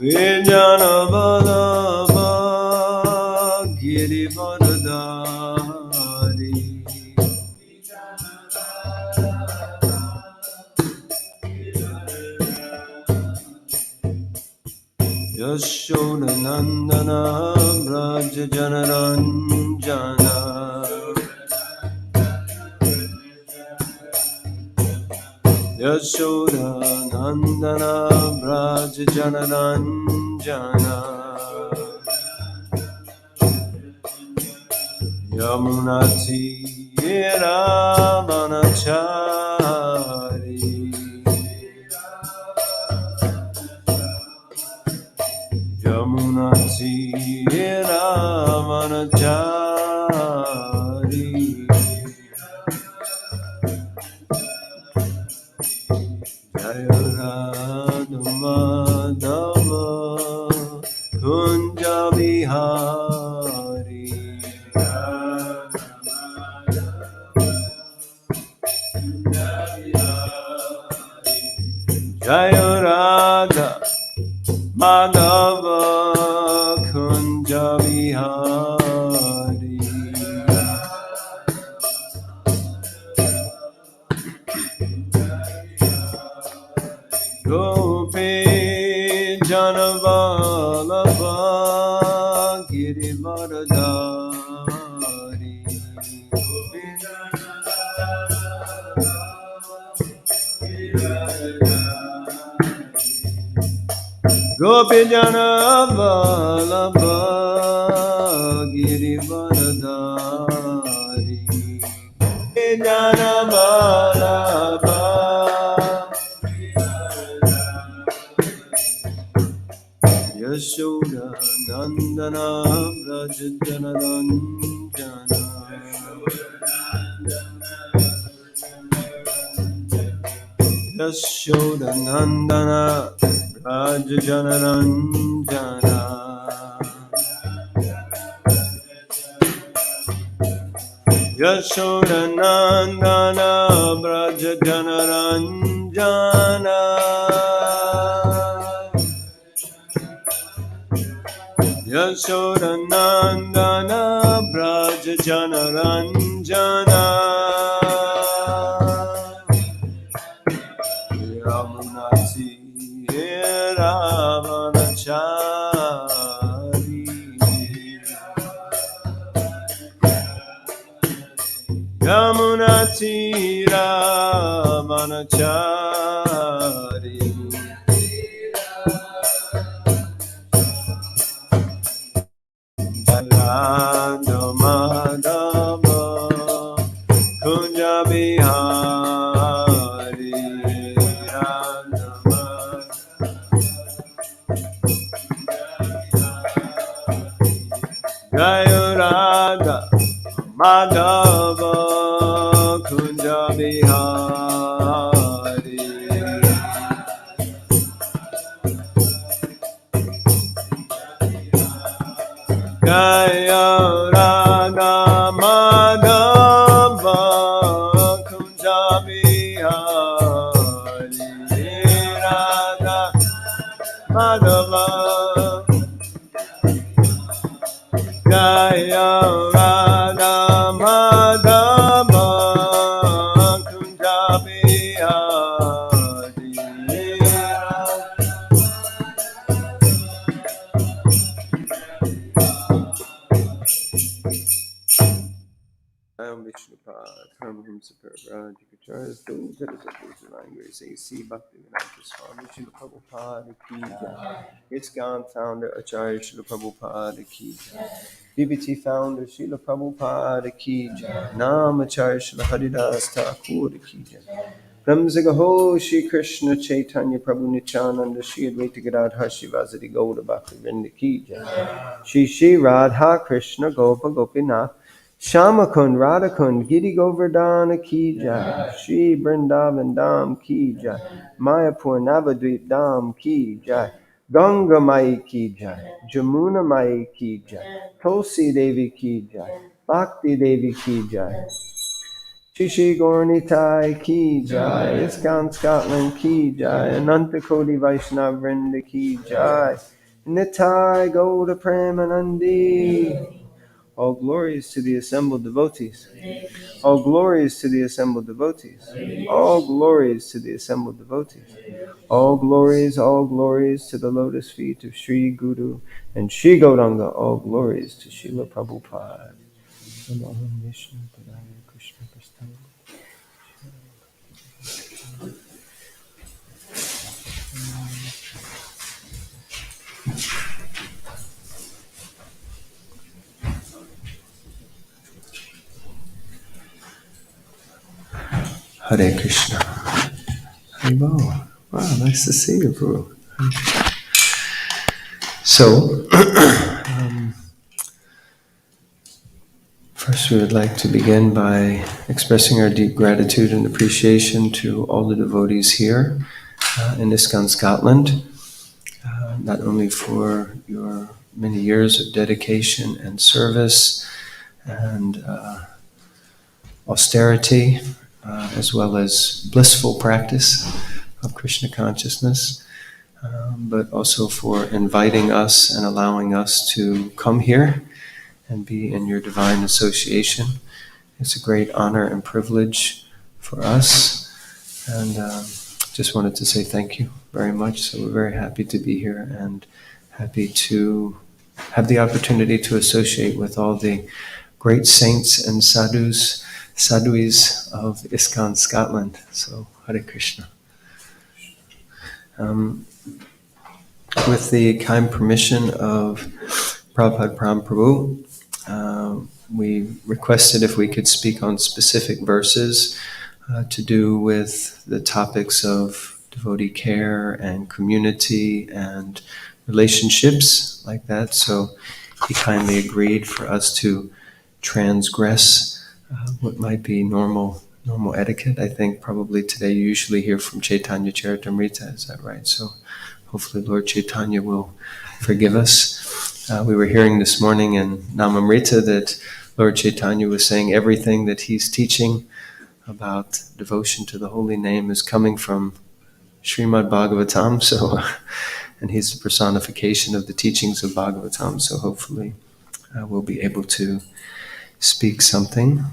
Vijana Vallabha Girivardhari Yashoda Nandana Braja Janaranjana Yashoda Nandana Braja Janaranjana Yamunati Ravanachari Yamunati Ravanachari Jaya Radha Madhava Kunja Vihari Jaya Radha Madhava Kunja Vihari Gopi Janavalabha Girivardhari Gopi Janavalabha Girivardhari Janavalabha Yashoda Nandana Braja Janaranjana Yashoda Nandana Braja Janaranjana Yashoda Nandana Braja Janaranjana Yashoda Nandana Braja Janaranjana Yamunati Ravanachari Yamunati Ravanachari Radha Madhava Kunja Vihari Radha Jaya Radha Madhava Kunja Vihari Jaya Radha Madhava Kunja Vihari Radha Madhava Jaya Radha Madhava Kunja Vihari Am Vishnupad, Paramahamsa Paravraj, Kacharya, those that is of this divine grace, A.C. Bhakti Vinayaka Swami, Srila Prabhupada Ki Jai, its God founder, Acharya Srila Prabhupada Ki Jai, BBT founder, Srila Prabhupada Ki Jai, Nam Acharya Srila Haridas Thakur Ki Jai, Ramzagaho Shri Krishna Chaitanya Prabhu Nityananda, Shri Advaita Gadadhar Shivasati Gauda Bhakti Vrinda Ki Jai, Shri Radha Krishna Gopa Gopinath, Shamakund Radhakund Giri Govardhana Ki Jai, Shri Vrindavan Dham Ki Jai, Mayapur Navadvip Dham Ki Jai, Ganga Mai Ki Jai, Jamuna Mai Ki Jai, Tulsi Devi Ki Jai, Bhakti Devi Ki Jai, Shishi Gornitai Ki Jai, ISKCON Scotland Ki Jai, Ananta Koti Vaishnav Vrinda Ki Jai, Nitai Gauda Premanandi. All glories to the assembled devotees. All glories to the assembled devotees. All glories to the assembled devotees. All glories to the lotus feet of Sri Guru and Sri Gauranga. All glories to Srila Prabhupada. Hare Krishna. Hello. Wow, nice to see you, Prabhu. So, first we would like to begin by expressing our deep gratitude and appreciation to all the devotees here in ISKCON Scotland, not only for your many years of dedication and service and austerity, as well as blissful practice of Krishna consciousness, but also for inviting us and allowing us to come here and be in your divine association. It's a great honor and privilege for us, and just wanted to say thank you very much. So we're very happy to be here and happy to have the opportunity to associate with all the great saints and sadhuis of ISKCON Scotland. So Hare Krishna. With the kind permission of Prabhupada Pram Prabhu, we requested if we could speak on specific verses to do with the topics of devotee care and community and relationships like that. So he kindly agreed for us to transgress what might be normal etiquette. I think probably today you usually hear from Chaitanya Charitamrita, is that right? So hopefully Lord Chaitanya will forgive us. We were hearing this morning in Namamrita that Lord Chaitanya was saying everything that he's teaching about devotion to the holy name is coming from Srimad Bhagavatam. So, and he's the personification of the teachings of Bhagavatam. So hopefully we'll be able to speak something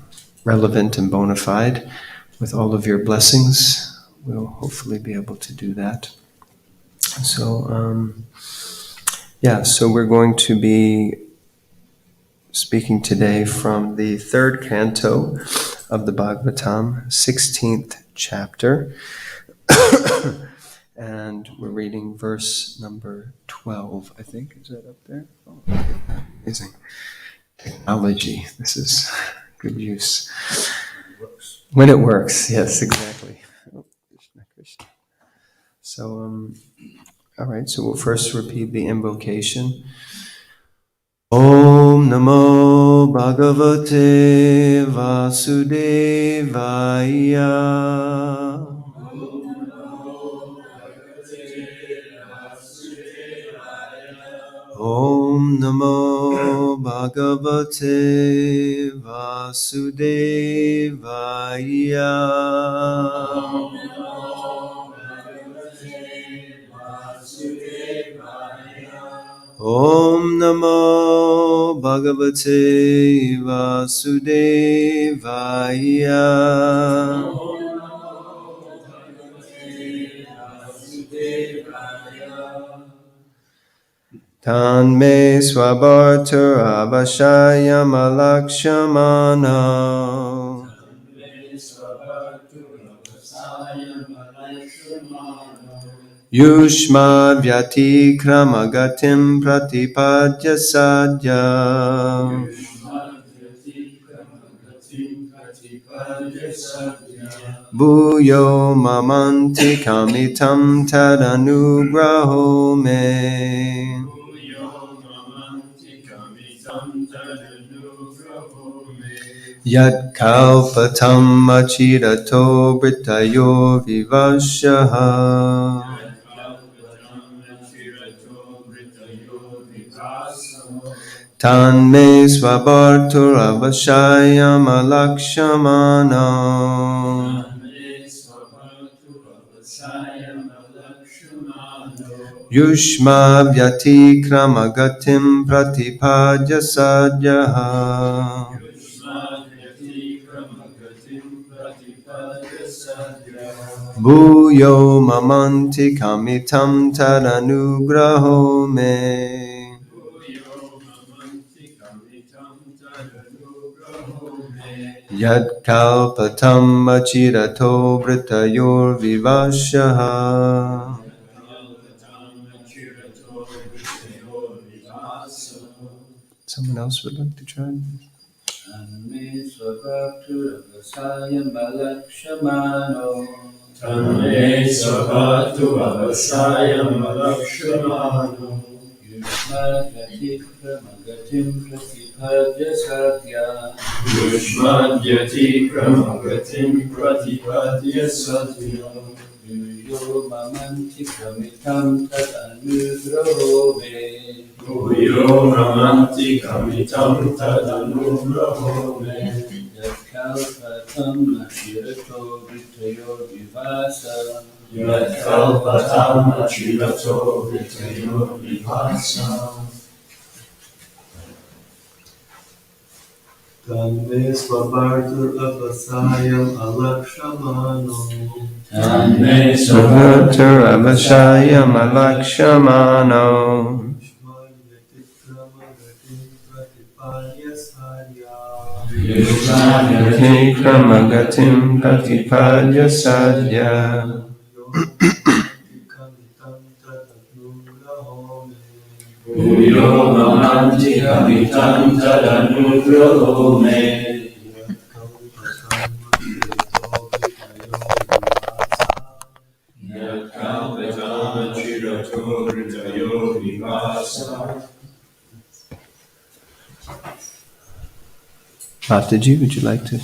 relevant and bona fide. With all of your blessings, we'll hopefully be able to do that. So, so we're going to be speaking today from the third canto of the Bhagavatam, 16th chapter. And we're reading verse number 12, I think. Is that up there? Oh, amazing. Technology. This is good use. When it works, yes, exactly. Oh, Krishna, Krishna. So, all right, so we'll first repeat the invocation. Om Namo Bhagavate Vasudevaya. Om Namo Bhagavate Vasudevaya. Om Namo Bhagavate Vasudevaya. Tanme Swabharta Avashayam Alakshamana. Yushma Vyati Kramagatim Pratipadya Sadya. Bhuyo Mamanti Kamitam Tadanugraho Me. Yat kalpatam achirato britayo vivasyaha. Tanme svabartur avashayam alakshamano. Yushma vyati kramagatim pratipadya sadyaha. Bhuyo mamanti kamitam tadanugraho me. Yad kalpatam achirato vritayor vivashaha. Someone else would like to try? Tanme svabhatu avasayam alakshamano. Tanme svabhatu avasayam alakshamano. Yushmadhyati kramagatim pratipadya sadhya. Yushmadhyati kramagatim pratipadya sadhya. Yuyo mamanti kramitam tad anugraho me. Bhuyo ramanti kamitam tadanugraho me. Yatkalpatam achirato vitayo vivasa. Yatkalpatam achirato vitayo vivasa. Tanme svabartur avasayam alakshamano. Tanme Svabartur avashayam alakshamano. Yushmadhyati kramagatim pratipadya sadhya. Bhuyo mamanti kamitam tadanugraho me. Yatkalpatam achirato vitayo vivasa. Mataji, would you like to?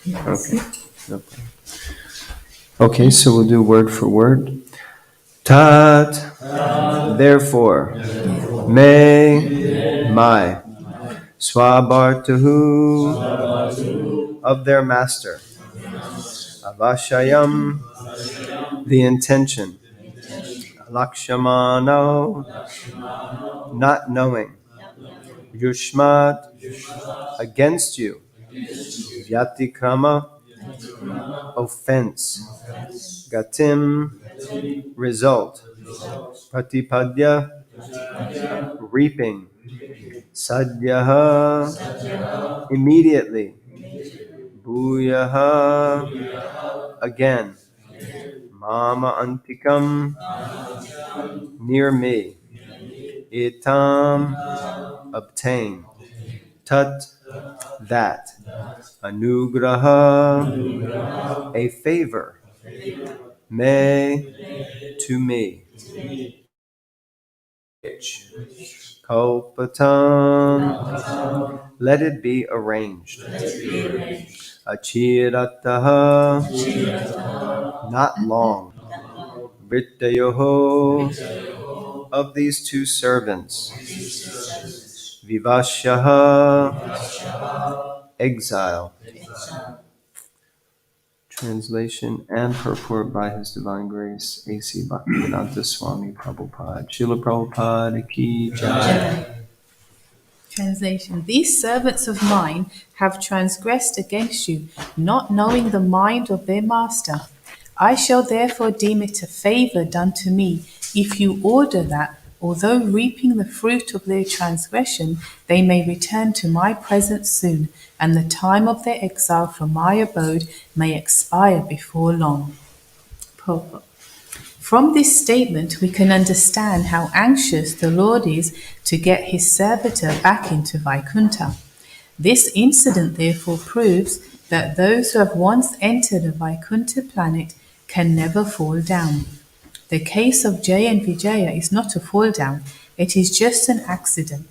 Okay. No problem. Okay, so we'll do word for word. Tat, therefore, may, my, swabartuhu, of their master, avashayam, the intention, lakshamano, not knowing, yushmat, against you, vyatikrama, offense, gatim, result, pratipadya, reaping, sadhyaha, immediately, bhuyaha, again, mama antikam, near me, itam, obtain, tat, that, anugraha, a favor, me, to me, which, kalpatam, let it be arranged, achirataha, not long, vrittayoho, of these two servants, vivashaha, exile. Translation and purport by His Divine Grace, A.C. Bhaktivedanta Swami Prabhupada. Srila Prabhupada ki jai. Translation. These servants of mine have transgressed against you, not knowing the mind of their master. I shall therefore deem it a favor done to me if you order that, although reaping the fruit of their transgression, they may return to my presence soon, and the time of their exile from my abode may expire before long. Purport. From this statement, we can understand how anxious the Lord is to get his servitor back into Vaikuntha. This incident therefore proves that those who have once entered a Vaikuntha planet can never fall down. The case of Jaya and Vijaya is not a fall down, it is just an accident.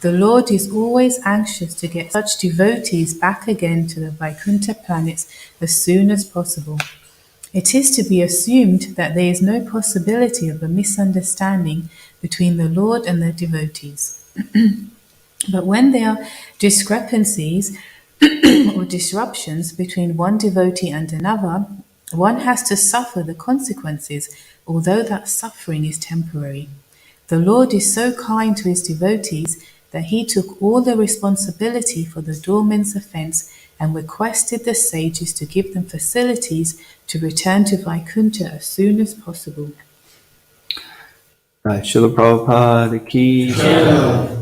The Lord is always anxious to get such devotees back again to the Vaikuntha planets as soon as possible. It is to be assumed that there is no possibility of a misunderstanding between the Lord and the devotees. But when there are discrepancies or disruptions between one devotee and another, one has to suffer the consequences, although that suffering is temporary. The Lord is so kind to his devotees that he took all the responsibility for the doorman's offense and requested the sages to give them facilities to return to Vaikuntha as soon as possible. Right, Srila Prabhupada ki jai.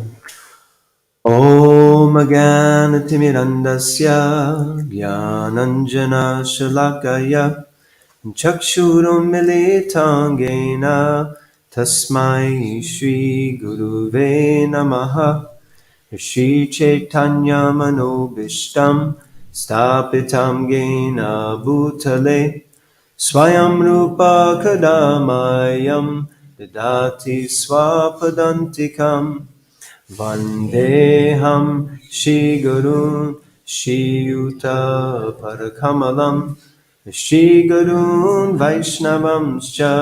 Om Gana Timirandasya Gyananjana Shalakaya Chakshurum Militangena Tasmai Shri Guruve Namaha Shri Chaitanya Manobishtam Stapitam Gena Bhutale Swayam Rupa Kadamayam Dadati Swapadantikam Vandeham Shri Gurun Shri Yuta Parakamalam Shri Gurun Vaishnavam Scha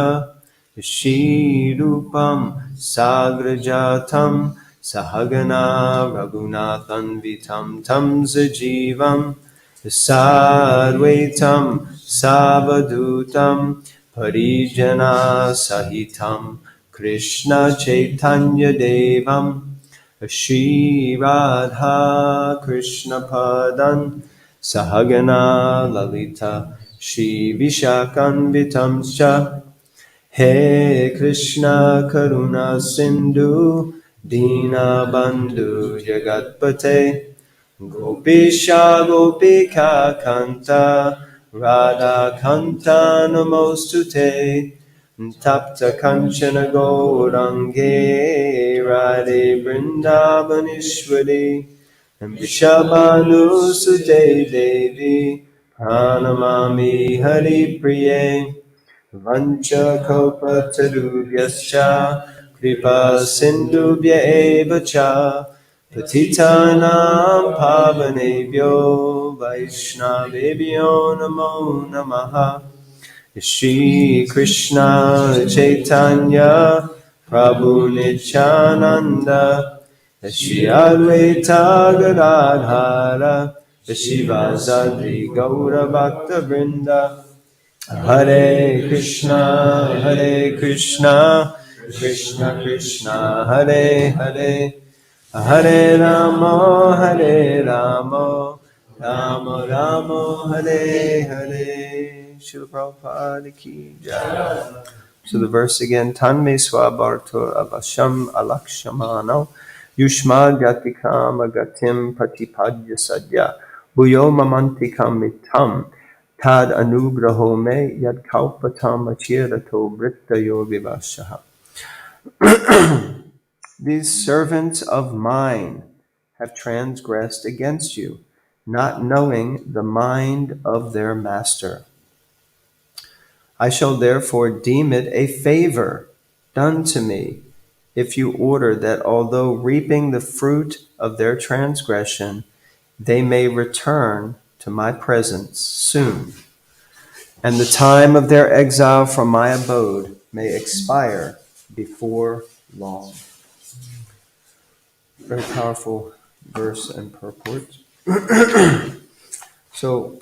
Shri Rupam Sagrajatam Sahagana Raghunathan Vitam Tam Sajivam Sadvaitam Savadutam Parijana Sahitam Krishna Chaitanya Devam Shri Radha Krishna Padan Sahagana Lalita Shri Vishakanvitam Cha He Krishna Karuna Sindhu Dina Bandhu Jagatpate Gopisha Gopika Kanta Radha Kanta Namostute Tapta Kanchana Gaurange Radhe Vrindavanishwari Vishabhanu Sute Devi Pranamami Hari Priye Vancha Kopa Tarubhyascha Kripa Sindhubhya Eva Cha Patitanam Pavanebhyo Vaishnavebhyo Namo Namaha Shri Krishna Chaitanya Prabhu Nityananda Shri Advaita Gadadhara Shivasadi Gaura Bhakta Vrinda Hare Krishna Krishna Krishna Hare Hare Hare Rama Rama Rama Hare Hare. Srila Prabhupada ki jai. So the verse again, Tanme Swabharto Avasham Alakshamano Yushma Gatikam Agatim Pratipadya Sadya Bhuyo Mamantikam Mitam Tad Anugraho Me Yad Kaupatam Achirato Brittayo Vivashaha. These servants of mine have transgressed against you, not knowing the mind of their master. I shall therefore deem it a favor done to me if you order that although reaping the fruit of their transgression, they may return to my presence soon, and the time of their exile from my abode may expire before long. Very powerful verse and purport. So,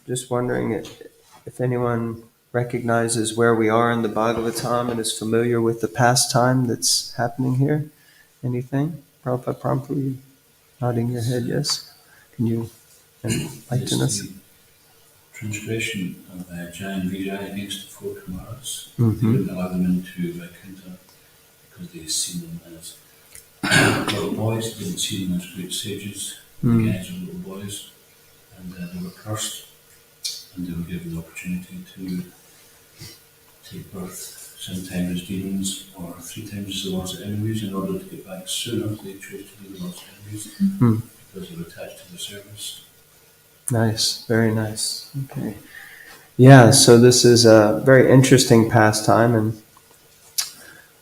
just wondering if anyone recognizes where we are in the Bhagavatam and is familiar with the pastime that's happening here. Anything? Prabhupada Prabhu, you nodding your head, yes? Can you enlighten us? The transgression of Jai and Vijay against the four Kumaras. Mm-hmm. They wouldn't allow them into Vaikuntha because they see them as little boys. They didn't see them as great sages. The guys were little boys, and they were cursed, and they were given the opportunity to take birth 7 times as demons or 3 times as the Lord's enemies in order to get back sooner. They chose to be the Lord's enemies because they were attached to the service. Nice, very nice. Okay. Yeah, so this is a very interesting pastime,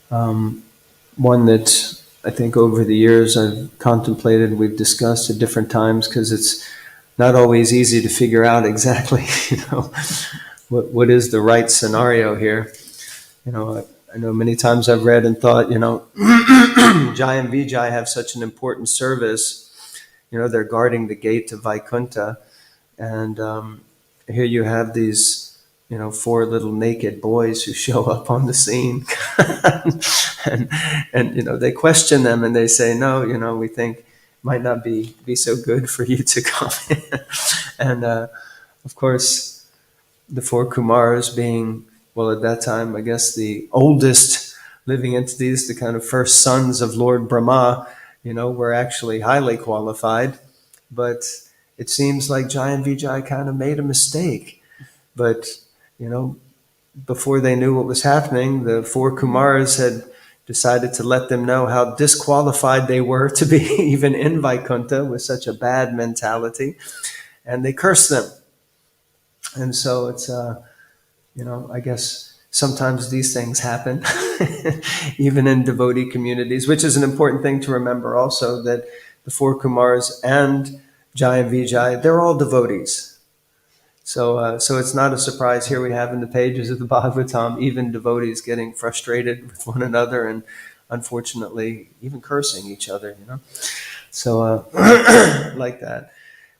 and one that I think over the years I've contemplated, we've discussed at different times, because it's not always easy to figure out exactly, what is the right scenario here. I know many times I've read and thought, Jai and Vijay have such an important service. They're guarding the gate to Vaikuntha. And here you have these, 4 little naked boys who show up on the scene. and they question them and they say, no, we think it might not be so good for you to come in. And of course, the 4 Kumars being, well, at that time, I guess the oldest living entities, the kind of first sons of Lord Brahma, were actually highly qualified. But it seems like Jai and Vijay kind of made a mistake. But, before they knew what was happening, the 4 Kumars had decided to let them know how disqualified they were to be even in Vaikuntha with such a bad mentality. And they cursed them. And so it's, I guess sometimes these things happen, even in devotee communities, which is an important thing to remember also, that the 4 Kumars and Jai and Vijay, they're all devotees. So it's not a surprise. Here we have in the pages of the Bhagavatam, even devotees getting frustrated with one another and unfortunately even cursing each other, So like that.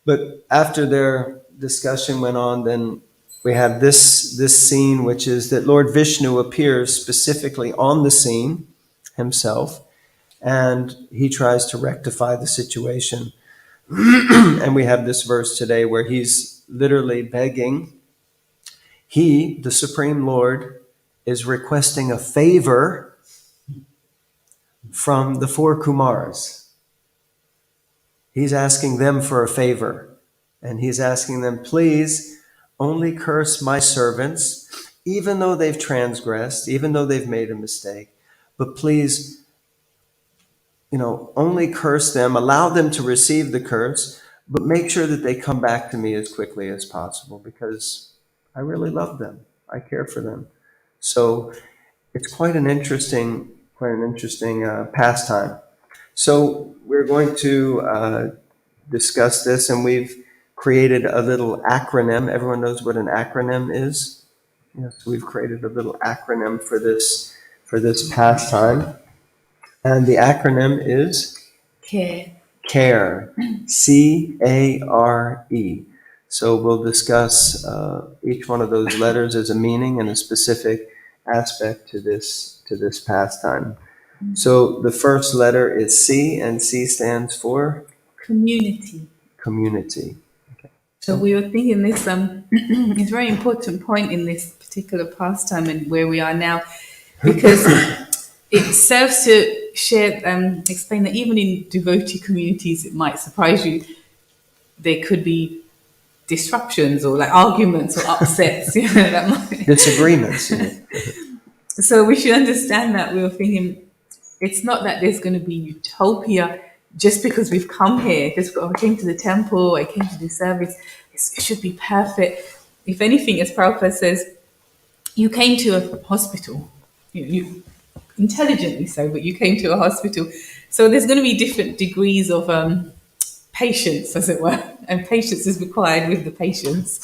But after their discussion went on, then we have this scene, which is that Lord Vishnu appears specifically on the scene himself, and he tries to rectify the situation. And we have this verse today where he's literally begging. He, the Supreme Lord, is requesting a favor from the 4 Kumars. He's asking them for a favor. And he's asking them, please only curse my servants, even though they've transgressed, even though they've made a mistake. But please, only curse them, allow them to receive the curse, but make sure that they come back to me as quickly as possible because I really love them. I care for them. So it's quite an interesting pastime. So we're going to discuss this, and we've created a little acronym. Everyone knows what an acronym is? Yes, we've created a little acronym for this pastime. And the acronym is? Care. CARE. C-A-R-E. So we'll discuss each one of those letters as a meaning and a specific aspect to this pastime. So the first letter is C, and C stands for? Community. Community. Okay. So we were thinking this it's a very important point in this particular pastime and where we are now, because it serves to explain that even in devotee communities, it might surprise you, there could be disruptions or like arguments or upsets. That might... Disagreements. So we should understand that. We were thinking it's not that there's going to be utopia just because we've come here. Just I came to the temple, I came to do service. It should be perfect. If anything, as Prabhupada says, you came to a hospital. You intelligently so, but you came to a hospital. So there's going to be different degrees of patience, as it were, and patience is required with the patients.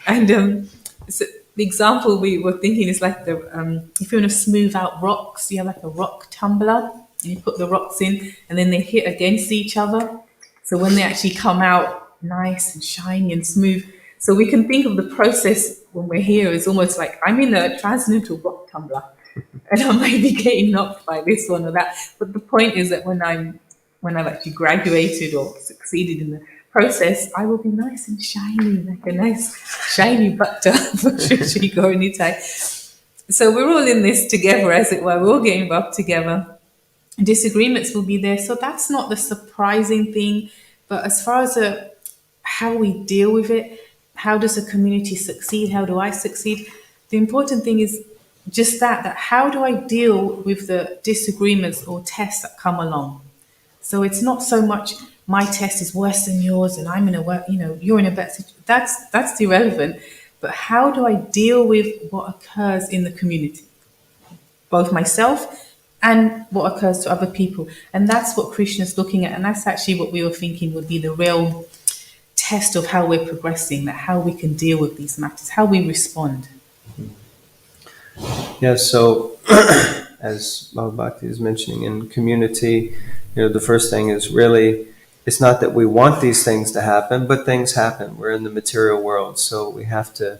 And so the example we were thinking is like if you want to smooth out rocks, you have like a rock tumbler, and you put the rocks in, and then they hit against each other. So when they actually come out nice and shiny and smooth, so we can think of the process when we're here as almost like I'm in a transcendental rock tumbler. And I might be getting knocked by this one or that. But the point is that when I've actually graduated or succeeded in the process, I will be nice and shiny, like a nice shiny butter for Shri Gaura Nitai. So we're all in this together, as it were. We're all getting involved together. Disagreements will be there. So that's not the surprising thing. But as far as how we deal with it, how does a community succeed? How do I succeed? The important thing is just that how do I deal with the disagreements or tests that come along? So it's not so much my test is worse than yours and I'm in you're in a better situation. That's irrelevant. But how do I deal with what occurs in the community? Both myself and what occurs to other people. And that's what Krishna's looking at. And that's actually what we were thinking would be the real test of how we're progressing, that how we can deal with these matters, how we respond. Yeah, so as Bhava Bhakti is mentioning, in community, the first thing is really, it's not that we want these things to happen, but things happen. We're in the material world, so we have to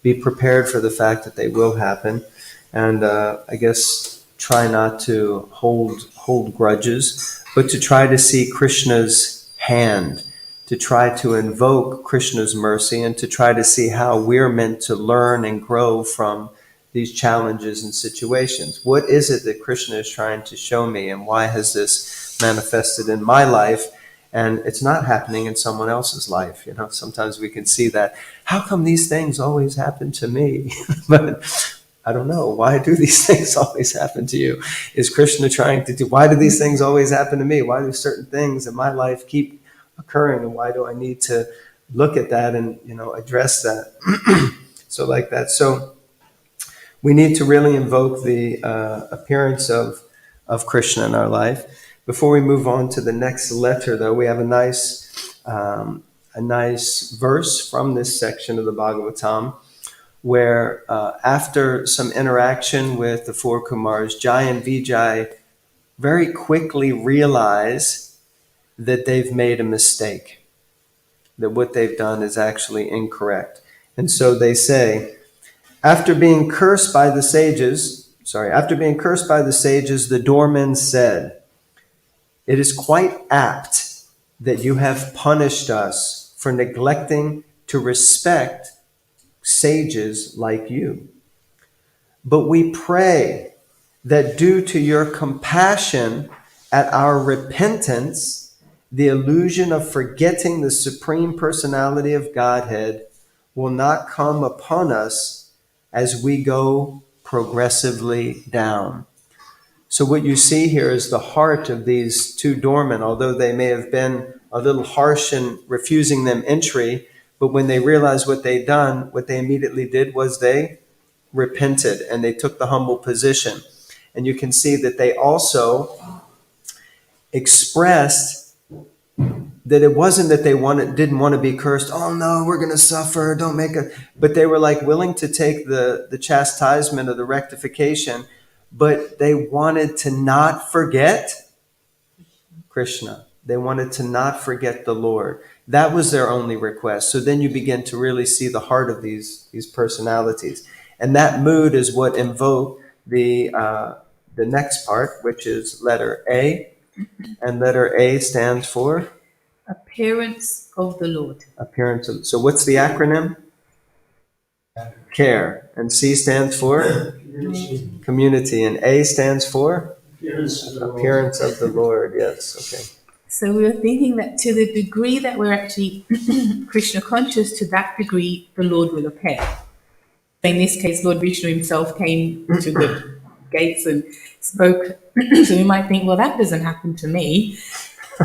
be prepared for the fact that they will happen. And I guess try not to hold grudges, but to try to see Krishna's hand, to try to invoke Krishna's mercy, and to try to see how we're meant to learn and grow from these challenges and situations. What is it that Krishna is trying to show me, and why has this manifested in my life? And it's not happening in someone else's life. Sometimes we can see that. How come these things always happen to me? But I don't know. Why do these things always happen to you? Is Krishna trying to do, why do these things always happen to me? Why do certain things in my life keep occurring? And why do I need to look at that and, address that? So like that. So we need to really invoke the appearance of Krishna in our life. Before we move on to the next letter, though, we have a nice verse from this section of the Bhagavatam, where after some interaction with the four Kumars, Jai and Vijay very quickly realize that they've made a mistake, that what they've done is actually incorrect. And so they say, after being cursed by the sages, the doormen said, "It is quite apt that you have punished us for neglecting to respect sages like you. But we pray that due to your compassion at our repentance, the illusion of forgetting the Supreme Personality of Godhead will not come upon us as we go progressively down." So what you see here is the heart of these two doormen, although they may have been a little harsh in refusing them entry, but when they realized what they'd done, what they immediately did was they repented and they took the humble position. And you can see that they also expressed that it wasn't that they didn't want to be cursed. Oh no, we're going to suffer. Don't make it. But they were like willing to take the chastisement or the rectification, but they wanted to not forget Krishna. They wanted to not forget the Lord. That was their only request. So then you begin to really see the heart of these personalities. And that mood is what invoked the next part, which is letter A. And letter A stands for? Appearance of the Lord. So what's the acronym? Care. And C stands for? Community. And A stands for? Appearance of the Lord. Yes. Okay. So we were thinking that to the degree that we're actually Krishna conscious, to that degree the Lord will appear. In this case, Lord Vishnu himself came to the gates and spoke. So we might think, well, that doesn't happen to me.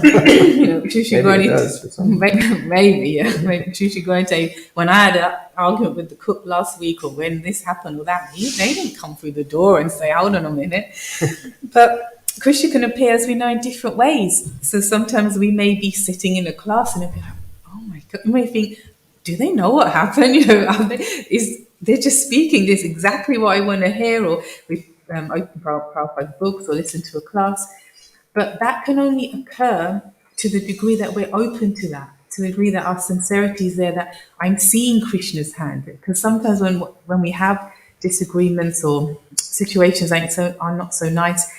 Maybe Shushi going to say, when I had an argument with the cook last week, or when this happened or that, they didn't come through the door and say, hold on a minute. But Krishna can appear, as we know, in different ways. So sometimes we may be sitting in a class and it'll be like, oh my God, you may think, do they know what happened? They're just speaking this exactly what I want to hear, or we open Prabhupada's books or listen to a class. But that can only occur to the degree that we're open to that, to the degree that our sincerity is there, that I'm seeing Krishna's hand. Because sometimes when we have disagreements or situations are not so nice,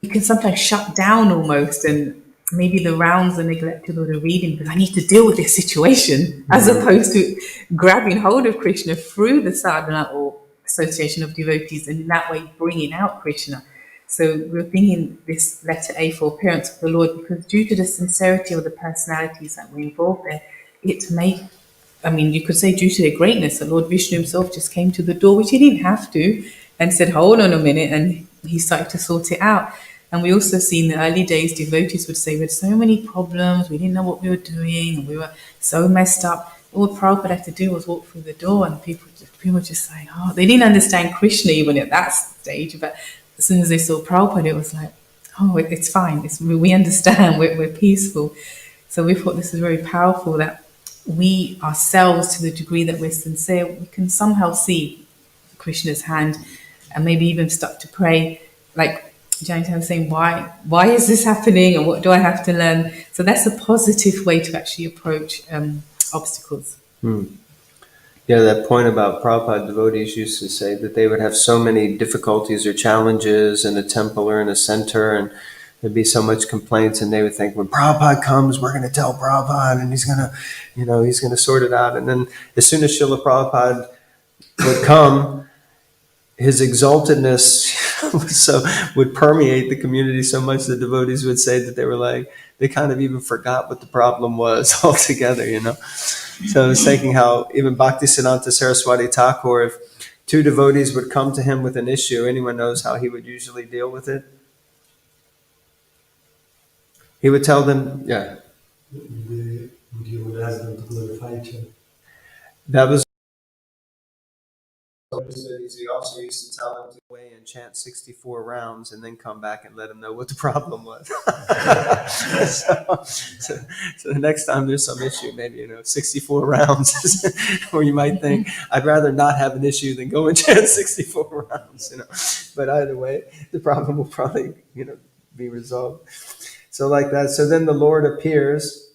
we can sometimes shut down almost, and maybe the rounds are neglected or the reading, because I need to deal with this situation, as opposed to grabbing hold of Krishna through the sadhana or association of devotees, and in that way bringing out Krishna. So we're thinking this letter A for appearance of the Lord, because due to the sincerity of the personalities that were involved there, you could say due to their greatness, the Lord Vishnu himself just came to the door, which he didn't have to, and said, hold on a minute, and he started to sort it out. And we also see in the early days, devotees would say, we had so many problems, we didn't know what we were doing, and we were so messed up. All Prabhupada had to do was walk through the door, and people just saying, they didn't understand Krishna even at that stage, but as soon as they saw Prabhupada, it was like, it's fine. We understand. We're peaceful. So we thought this is very powerful, that we ourselves, to the degree that we're sincere, we can somehow see Krishna's hand and maybe even start to pray, like James was saying, why is this happening, and what do I have to learn? So that's a positive way to actually approach obstacles. Yeah, that point about Prabhupada, devotees used to say that they would have so many difficulties or challenges in a temple or in a center, and there'd be so much complaints, and they would think, when Prabhupada comes, we're going to tell Prabhupada, and he's going to, he's going to sort it out. And then as soon as Srila Prabhupada would come, his exaltedness would permeate the community so much that devotees would say that they kind of even forgot what the problem was altogether, So I was thinking how even Bhaktisiddhanta Saraswati Thakur, if two devotees would come to him with an issue, anyone knows how he would usually deal with it? He would tell them, He would ask them to glorify each other. that was. He also used to tell them to go away and chant 64 rounds and then come back and let them know what the problem was. so the next time there's some issue, maybe 64 rounds, or you might think, I'd rather not have an issue than go and chant 64 rounds. But either way, the problem will probably be resolved. So like that. So then the Lord appears.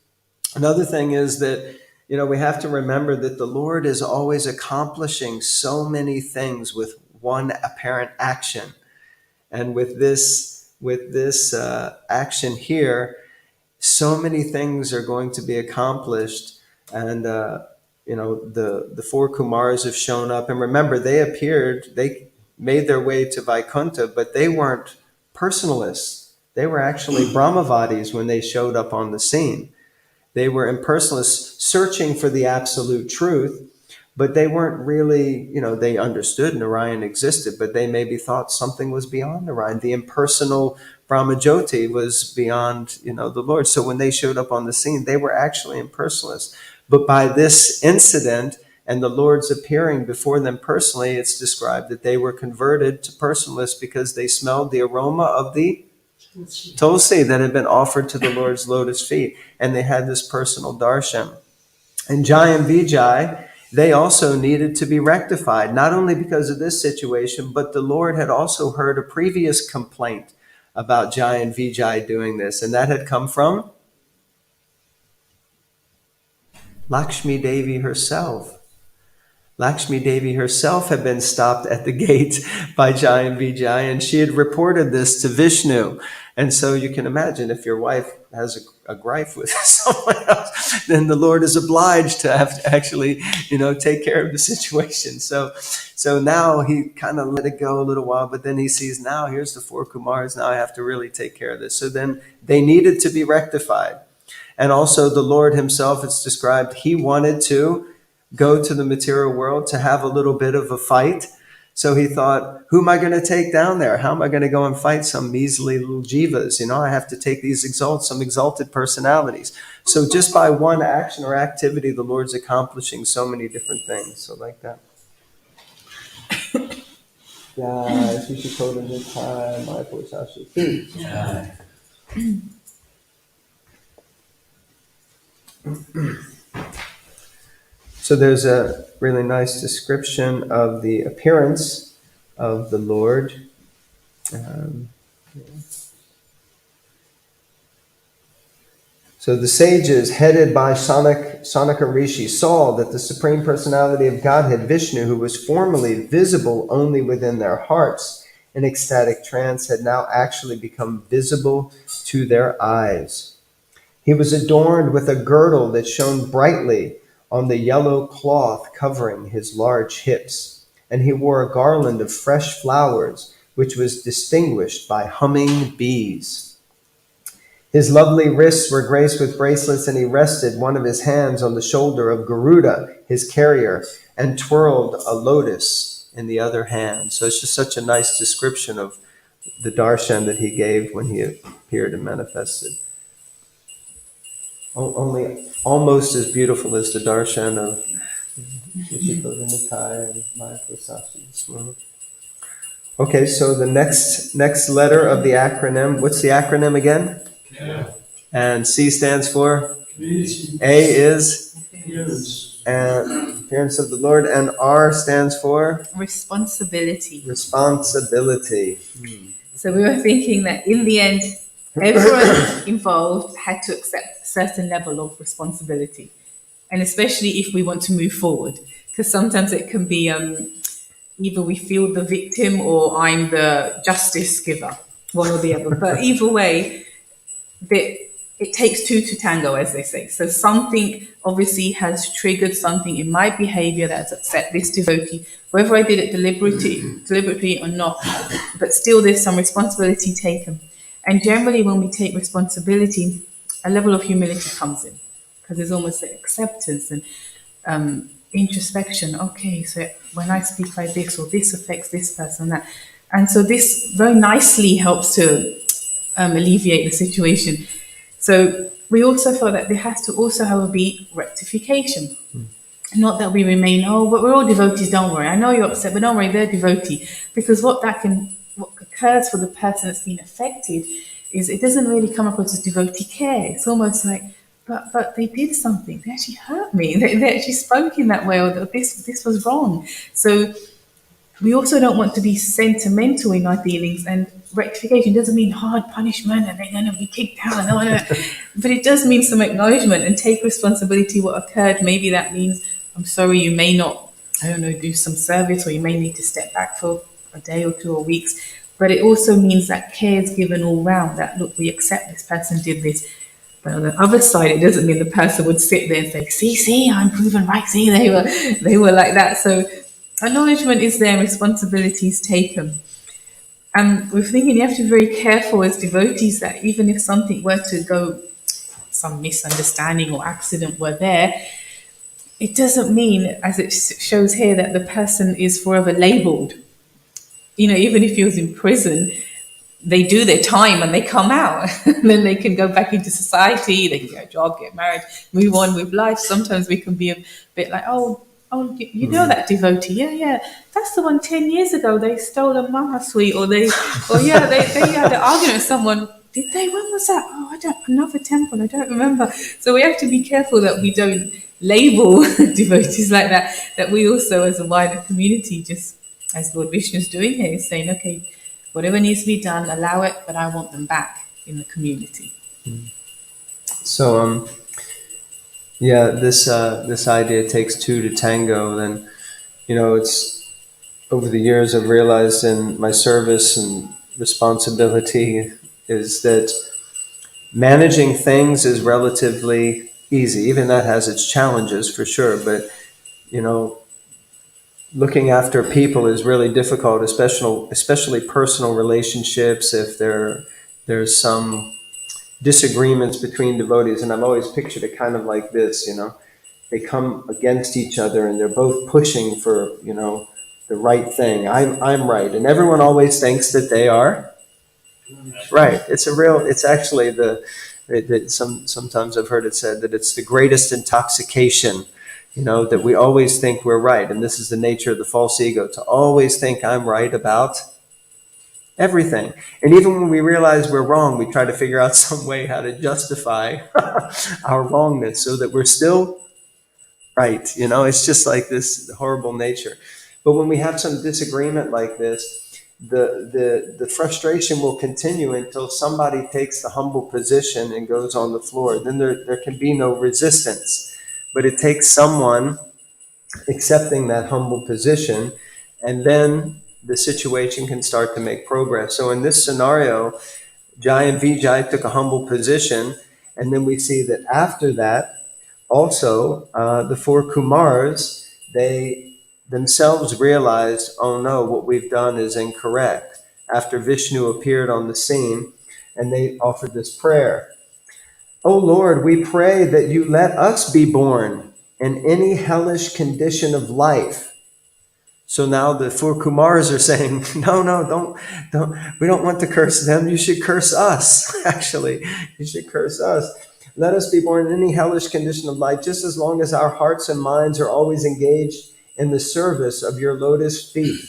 Another thing is that we have to remember that the Lord is always accomplishing so many things with one apparent action. And with this action here, so many things are going to be accomplished. And, the four Kumars have shown up. And remember, they made their way to Vaikuntha, but they weren't personalists. They were actually Brahmavadis when they showed up on the scene. They were impersonalists searching for the absolute truth, but they weren't really, they understood Narayan existed, but they maybe thought something was beyond Narayan. The impersonal Brahmajyoti was beyond, the Lord. So when they showed up on the scene, they were actually impersonalists. But by this incident and the Lord's appearing before them personally, it's described that they were converted to personalists because they smelled the aroma of the Tulsi that had been offered to the Lord's lotus feet, and they had this personal darshan. And Jai and Vijay, they also needed to be rectified, not only because of this situation, but the Lord had also heard a previous complaint about Jai and Vijay doing this, and that had come from Lakshmi Devi herself. Lakshmi Devi herself had been stopped at the gate by Jai and Vijay, and she had reported this to Vishnu. And so you can imagine, if your wife has a gripe with someone else, then the Lord is obliged to have to actually, take care of the situation. So now he kind of let it go a little while, but then he sees, now here's the four Kumars, now I have to really take care of this. So then they needed to be rectified. And also the Lord himself, it's described, he wanted to go to the material world to have a little bit of a fight. So he thought, who am I going to take down there? How am I going to go and fight some measly little jivas? I have to take some exalted personalities. So just by one action or activity, the Lord's accomplishing so many different things. So like that. Yeah, Nitai, my voice actually. So there's a really nice description of the appearance of the Lord. So the sages, headed by Sanaka Rishi, saw that the Supreme Personality of Godhead, Vishnu, who was formerly visible only within their hearts in ecstatic trance, had now actually become visible to their eyes. He was adorned with a girdle that shone brightly on the yellow cloth covering his large hips, and he wore a garland of fresh flowers, which was distinguished by humming bees. His lovely wrists were graced with bracelets, and he rested one of his hands on the shoulder of Garuda, his carrier, and twirled a lotus in the other hand. So it's just such a nice description of the darshan that he gave when he appeared and manifested. Only almost as beautiful as the darshan of Nitai and Maya. Okay, so the next letter of the acronym. What's the acronym again? Yeah. And C stands for? Community. A is? Appearance. and appearance of the Lord, and R stands for Responsibility. responsibility. So we were thinking that in the end, everyone involved had to accept a certain level of responsibility, and especially if we want to move forward, because sometimes it can be either we feel the victim or I'm the justice giver, one or the other. But either way, it takes two to tango, as they say. So something obviously has triggered something in my behavior that has upset this devotee, whether I did it deliberately or not, but still there's some responsibility taken. And generally when we take responsibility, a level of humility comes in, because there's almost like acceptance and introspection. Okay, so when I speak like this, or this affects this person, that. And so this very nicely helps to alleviate the situation. So we also felt that there has to also be rectification. Not that we remain, oh, but we're all devotees, don't worry. I know you're upset, but don't worry, they're devotee. Because what occurs for the person that's been affected is it doesn't really come across as devotee care. It's almost like, but they did something. They actually hurt me. They actually spoke in that way, or this was wrong. So we also don't want to be sentimental in our dealings, and rectification doesn't mean hard punishment and they're going to be kicked out. No. But it does mean some acknowledgement and take responsibility what occurred. Maybe that means, I'm sorry, you may not, I don't know, do some service, or you may need to step back for a day or 2 or weeks. But it also means that care is given all round, that look, we accept this person did this. But on the other side, it doesn't mean the person would sit there and say, see, I'm proven right. See, they were like that. So acknowledgement is there, responsibility is taken. And we're thinking you have to be very careful as devotees that even if something were to go, some misunderstanding or accident were there, it doesn't mean, as it shows here, that the person is forever labeled. You know, even if he was in prison, they do their time and they come out. And then they can go back into society, they can get a job, get married, move on with life. Sometimes we can be a bit like, oh, you know that devotee? Yeah. That's the one 10 years ago they stole a Maha sweet, they had an argument with someone. Did they? When was that? Another temple, I don't remember. So we have to be careful that we don't label devotees like that, that we also as a wider community, just as Lord Vishnu is doing here, is saying, okay, whatever needs to be done, allow it, but I want them back in the community. So, this idea takes two to tango. Then, it's over the years I've realized in my service and responsibility is that managing things is relatively easy. Even that has its challenges for sure, but looking after people is really difficult, especially personal relationships. If there's some disagreements between devotees, and I've always pictured it kind of like this, they come against each other and they're both pushing for, the right thing. I'm right. And everyone always thinks that they are right. It's actually sometimes I've heard it said that it's the greatest intoxication, that we always think we're right. And this is the nature of the false ego, to always think I'm right about everything. And even when we realize we're wrong, we try to figure out some way how to justify our wrongness so that we're still right. It's just like this horrible nature. But when we have some disagreement like this, the frustration will continue until somebody takes the humble position and goes on the floor. Then there can be no resistance. But it takes someone accepting that humble position, and then the situation can start to make progress. So in this scenario, Jai and Vijay took a humble position, and then we see that after that, also the 4 Kumars, they themselves realized, oh no, what we've done is incorrect. After Vishnu appeared on the scene, and they offered this prayer. Oh Lord, we pray that you let us be born in any hellish condition of life. So now the 4 Kumars are saying, no, don't, we don't want to curse them. You should curse us, actually. You should curse us. Let us be born in any hellish condition of life, just as long as our hearts and minds are always engaged in the service of your lotus feet.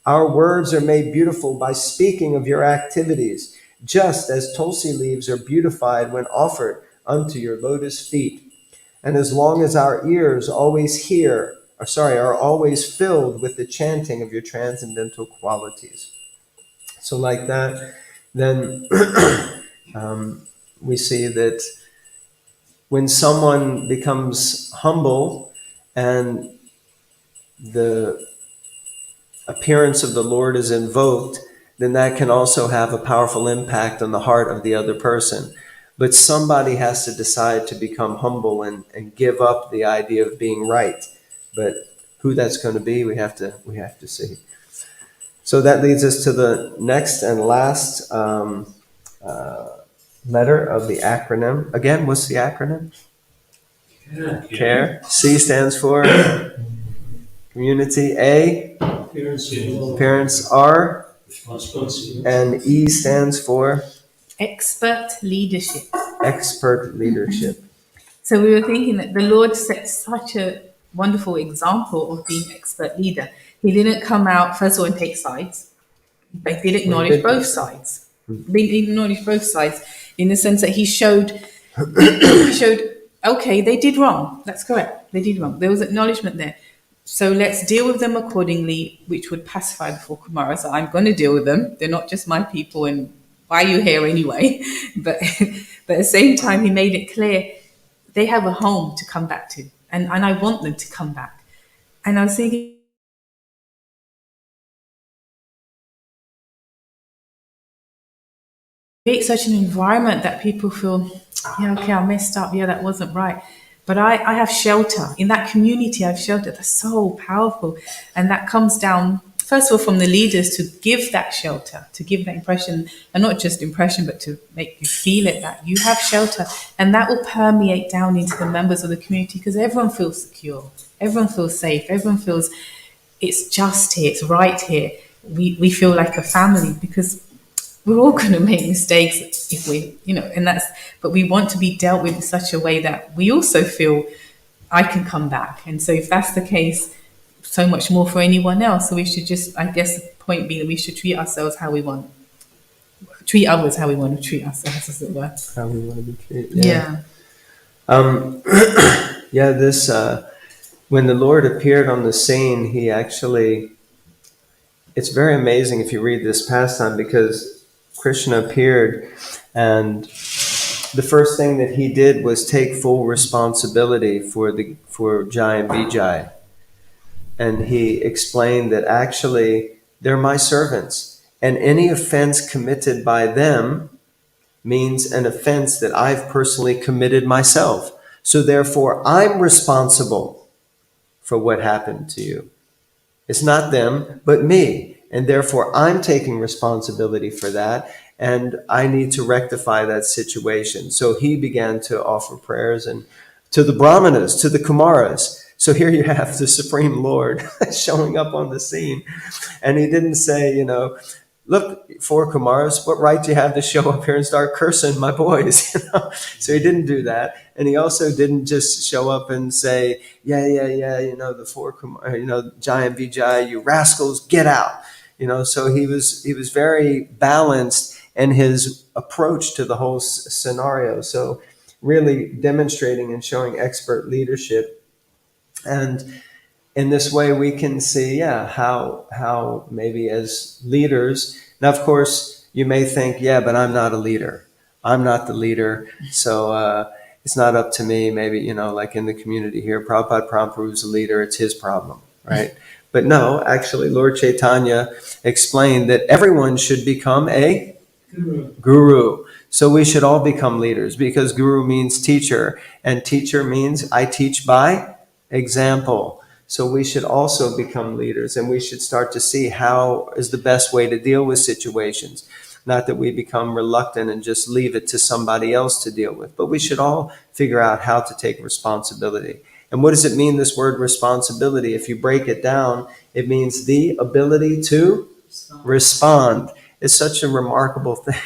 Our words are made beautiful by speaking of your activities, just as tulsi leaves are beautified when offered unto your lotus feet. And as long as our ears always are always filled with the chanting of your transcendental qualities. So like that, then we see that when someone becomes humble and the appearance of the Lord is invoked, then that can also have a powerful impact on the heart of the other person. But somebody has to decide to become humble and give up the idea of being right. But who that's going to be, we have to see. So that leads us to the next and last letter of the acronym. Again, what's the acronym? Care. C stands for community. A, parents. R, and E stands for Expert leadership. expert leadership. So we were thinking that the Lord set such a wonderful example of being expert leader. He didn't come out, first of all, and take sides, but he did acknowledge both sides. He acknowledged both sides in the sense that he showed, okay, they did wrong. That's correct. They did wrong. There was acknowledgement there. So let's deal with them accordingly, which would pacify the four Kumaras. So I'm going to deal with them. They're not just my people, and why are you here anyway? But at the same time, he made it clear they have a home to come back to, and I want them to come back. And I was thinking, create such an environment that people feel, yeah, okay, I messed up. Yeah, that wasn't right. But I have shelter. In that community, I have shelter. That's so powerful. And that comes down, first of all, from the leaders to give that shelter, to give that impression, and not just impression, but to make you feel it, that you have shelter. And that will permeate down into the members of the community, because everyone feels secure. Everyone feels safe. Everyone feels it's just here. It's right here. We feel like a family, because we're all going to make mistakes if we, but we want to be dealt with in such a way that we also feel I can come back. And so if that's the case, so much more for anyone else. So we should just, I guess the point being that we should treat ourselves how we want, treat others how we want to treat ourselves, as it were. How we want to be treated. Yeah. This, when the Lord appeared on the scene, he actually, it's very amazing if you read this pastime, because Krishna appeared, and the first thing that he did was take full responsibility for Jai and Vijay. And he explained that actually they're my servants, and any offense committed by them means an offense that I've personally committed myself. So therefore, I'm responsible for what happened to you. It's not them, but me. And therefore, I'm taking responsibility for that, and I need to rectify that situation. So he began to offer prayers and to the Brahmanas, to the Kumaras. So here you have the Supreme Lord showing up on the scene. And he didn't say, look, four Kumaras, what right do you have to show up here and start cursing my boys? So he didn't do that. And he also didn't just show up and say, the four Kumaras, Jai and Vijay, you rascals, get out. So he was very balanced in his approach to the whole scenario. So really demonstrating and showing expert leadership. And in this way, we can see, how maybe as leaders, now, of course, you may think, but I'm not a leader. I'm not the leader. So it's not up to me. Maybe, like in the community here, Prabhupada Prabhu's a leader. It's his problem, right? But no, actually, Lord Chaitanya explained that everyone should become a guru. So we should all become leaders, because guru means teacher, and teacher means I teach by example. So we should also become leaders, and we should start to see how is the best way to deal with situations. Not that we become reluctant and just leave it to somebody else to deal with, but we should all figure out how to take responsibility. And what does it mean, this word responsibility? If you break it down, it means the ability to respond. It's such a remarkable thing,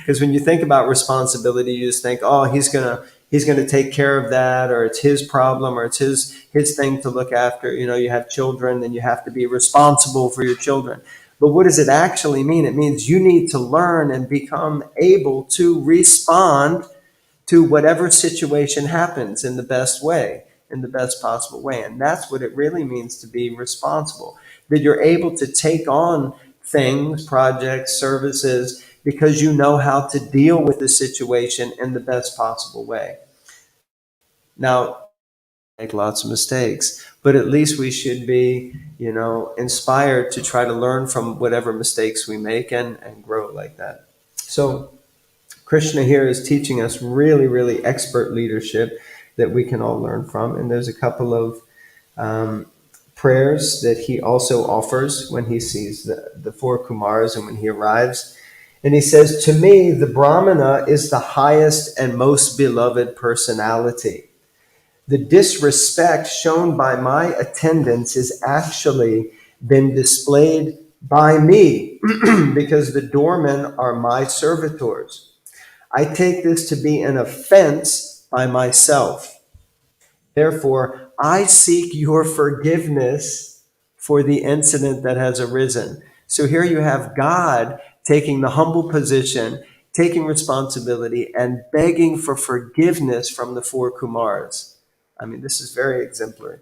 because when you think about responsibility, you just think, oh, he's gonna take care of that, or it's his problem, or it's his thing to look after. You have children, then you have to be responsible for your children. But what does it actually mean? It means you need to learn and become able to respond to whatever situation happens in the best way, in the best possible way. And that's what it really means to be responsible, that you're able to take on things, projects, services, because you know how to deal with the situation in the best possible way. Now, make lots of mistakes, but at least we should be, inspired to try to learn from whatever mistakes we make and grow like that. So Krishna here is teaching us really, really expert leadership that we can all learn from. And there's a couple of prayers that he also offers when he sees the four Kumars and when he arrives. And he says, "To me, the Brahmana is the highest and most beloved personality. The disrespect shown by my attendants is actually been displayed by me because the doormen are my servitors. I take this to be an offense by myself. Therefore, I seek your forgiveness for the incident that has arisen." So here you have God taking the humble position, taking responsibility, and begging for forgiveness from the four Kumars. I mean, this is very exemplary.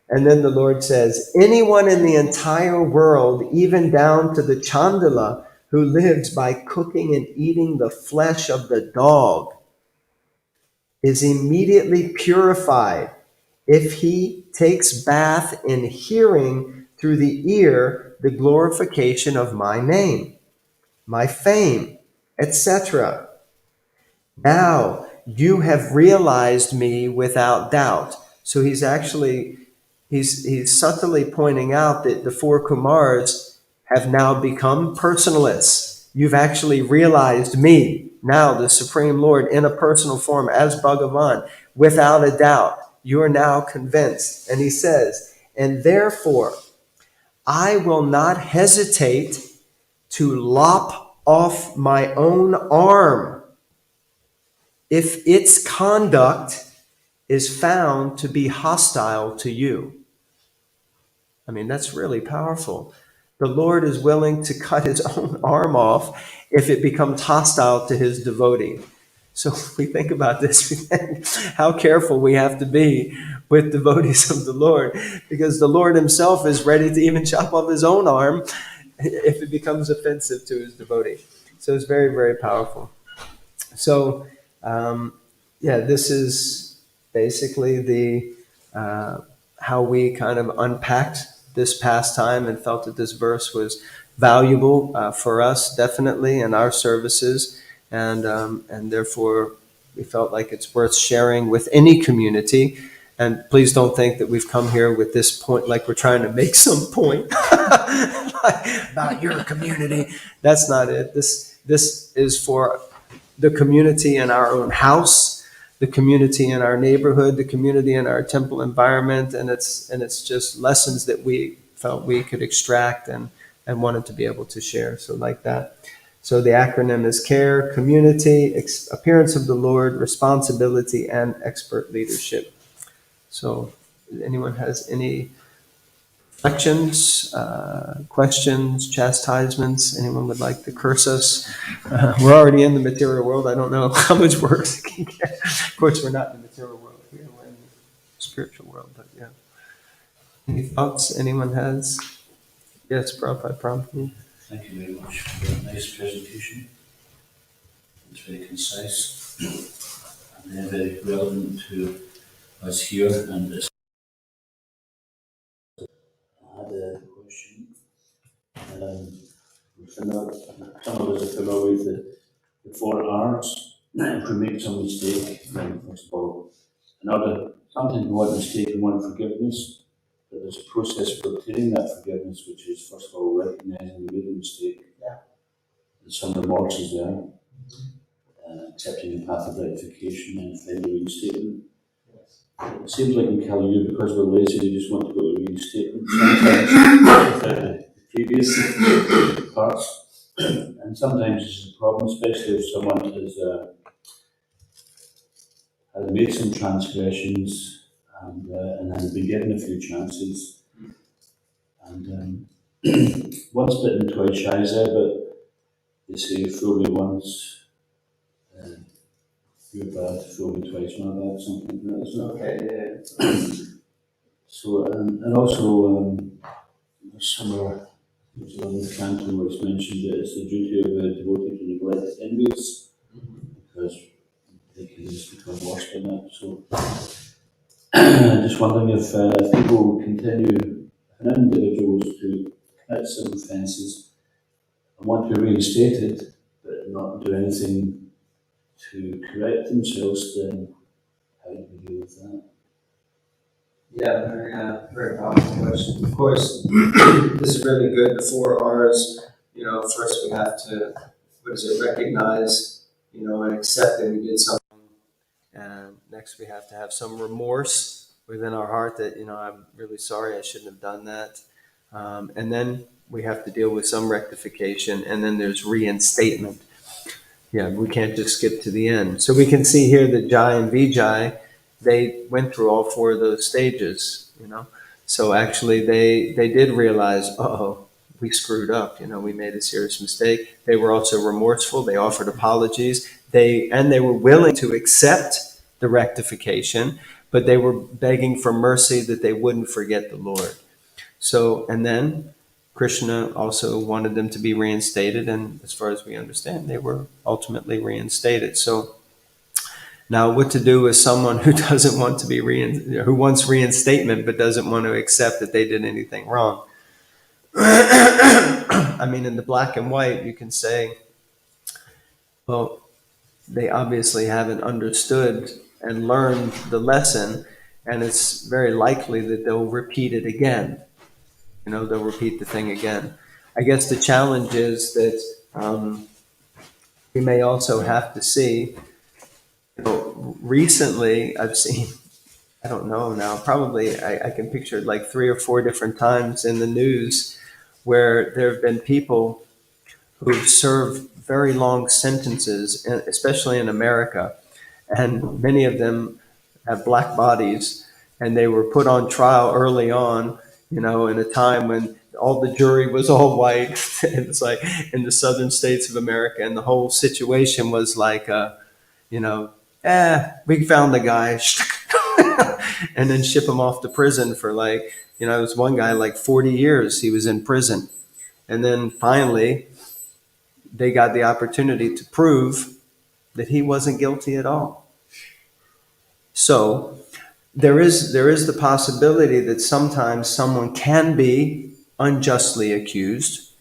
And then the Lord says, "Anyone in the entire world, even down to the Chandala, who lives by cooking and eating the flesh of the dog, is immediately purified if he takes bath in hearing through the ear the glorification of my name, my fame, etc. Now you have realized me without doubt." So he's subtly pointing out that the four Kumars have now become personalists. You've actually realized me, now the Supreme Lord, in a personal form as Bhagavan, without a doubt. You are now convinced. And he says, "And therefore, I will not hesitate to lop off my own arm if its conduct is found to be hostile to you." I mean, that's really powerful. The Lord is willing to cut his own arm off if it becomes hostile to his devotee. So if we think about this, we think how careful we have to be with devotees of the Lord, because the Lord himself is ready to even chop off his own arm if it becomes offensive to his devotee. So it's very, very powerful. So, this is basically the how we kind of unpacked this past time and felt that this verse was valuable for us, definitely, in our services, and therefore we felt like it's worth sharing with any community. And please don't think that we've come here with this point like we're trying to make some point about your community. That's not it. This is for the community in our own house, the community in our neighborhood, the community in our temple environment, and it's just lessons that we felt we could extract and wanted to be able to share. So like that. So the acronym is CARE: Community, Appearance of the Lord, Responsibility, and Expert Leadership. So if anyone has any reflections, questions, chastisements, anyone would like to curse us? We're already in the material world. I don't know how much worse it can get. Of course, we're not in the material world here. We're in the spiritual world, but yeah. Any thoughts anyone has? Yes, Prabhupada, prompt me. Thank you very much for that nice presentation. It's very concise and very relevant to us here. And I had a question. Some of us are familiar with the 4 R's. If we make some mistake, then first of all, sometimes we want mistake, we want forgiveness, but there's a process for obtaining that forgiveness, which is first of all recognizing we made a mistake. Yeah. And some remorse is there, accepting the path of rectification and finally reinstatement. Yes. It seems like in Kali, because we're lazy, we just want to go to reinstatement sometimes the previous parts. And sometimes this is a problem, especially if someone has made some transgressions and has been given a few chances. And once bitten, twice shy, but they say fool me once, You're bad, show me twice my bad, something like that, isn't it? Okay, yeah. So, and also, somewhere, there's another canto where it's mentioned that it's the duty of a devotee to neglect envies, because they can just become worse than that. So, just wondering if people continue, if an individual was to commit some offences and want to be reinstated, but not do anything to correct themselves, then how do we deal with that? Yeah, very powerful question. Of course, this is really good. The 4 R's, first we have to, recognize, and accept that we did something. And next we have to have some remorse within our heart that, I'm really sorry, I shouldn't have done that. And then we have to deal with some rectification. And then there's reinstatement. Yeah, we can't just skip to the end. So we can see here that Jai and Vijay, they went through all 4 of those stages, So actually they did realize, oh, we screwed up, we made a serious mistake. They were also remorseful. They offered apologies. They were willing to accept the rectification, but they were begging for mercy that they wouldn't forget the Lord. So, and then Krishna also wanted them to be reinstated, and as far as we understand, they were ultimately reinstated. So now what to do with someone who doesn't want to be who wants reinstatement but doesn't want to accept that they did anything wrong? I mean, in the black and white, you can say, well, they obviously haven't understood and learned the lesson, and it's very likely that they'll repeat it again. They'll repeat the thing again. I guess the challenge is that we may also have to see, recently I've seen, I don't know now, probably I can picture it like 3 or 4 different times in the news where there have been people who've served very long sentences, especially in America, and many of them have black bodies, and they were put on trial early on, in a time when all the jury was all white. It's like in the southern states of America, and the whole situation was like, we found the guy, and then ship him off to prison for there was one guy, 40 years he was in prison. And then finally, they got the opportunity to prove that he wasn't guilty at all. So there is the possibility that sometimes someone can be unjustly accused.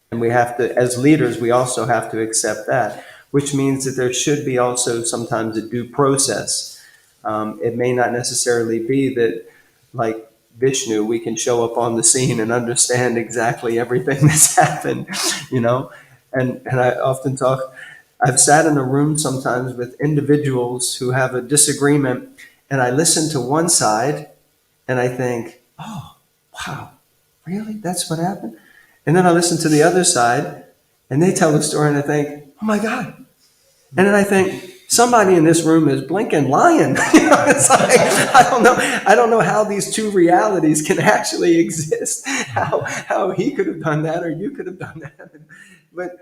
And we have to, as leaders, we also have to accept that, which means that there should be also sometimes a due process. It may not necessarily be that, like Vishnu, we can show up on the scene and understand exactly everything that's happened, And I often I've sat in a room sometimes with individuals who have a disagreement, and I listen to one side and I think, oh, wow, really? That's what happened? And then I listen to the other side and they tell the story and I think, oh my God. And then I think, somebody in this room is blinking lying. It's like, I don't know how these 2 realities can actually exist. How he could have done that or you could have done that. But,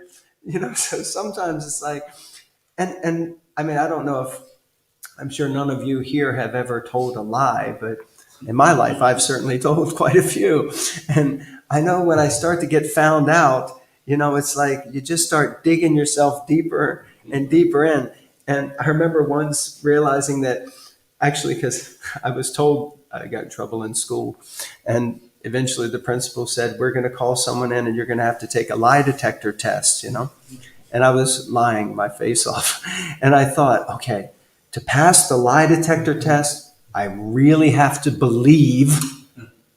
so sometimes it's like, and I mean, I don't know if, I'm sure none of you here have ever told a lie, but in my life, I've certainly told quite a few. And I know when I start to get found out, it's like you just start digging yourself deeper and deeper in. And I remember once realizing that, actually, because I was told I got in trouble in school, and eventually the principal said, we're going to call someone in and you're going to have to take a lie detector test, And I was lying my face off. And I thought, okay, to pass the lie detector test, I really have to believe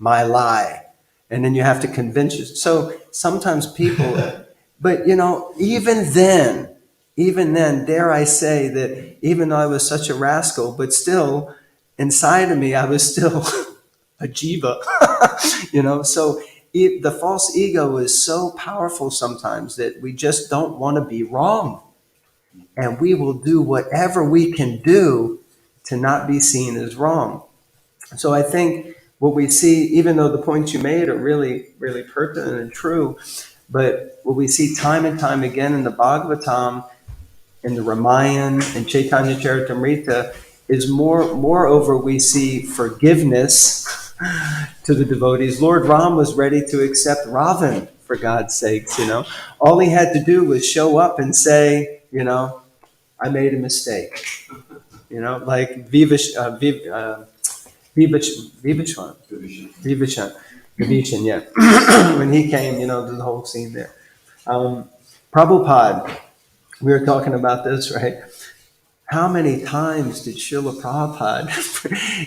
my lie. And then you have to convince you. So sometimes people, but even then, dare I say that even though I was such a rascal, but still inside of me, I was still a jiva, So the false ego is so powerful sometimes that we just don't want to be wrong. And we will do whatever we can do to not be seen as wrong. So I think what we see, even though the points you made are really, really pertinent and true, but what we see time and time again in the Bhagavatam, in the Ramayana and Chaitanya Charitamrita is moreover, we see forgiveness to the devotees. Lord Ram was ready to accept Ravan, for God's sakes, All he had to do was show up and say, I made a mistake. Like Vibhishan, yeah. When he came, the whole scene there. Prabhupada, we were talking about this, right? How many times did Srila Prabhupada,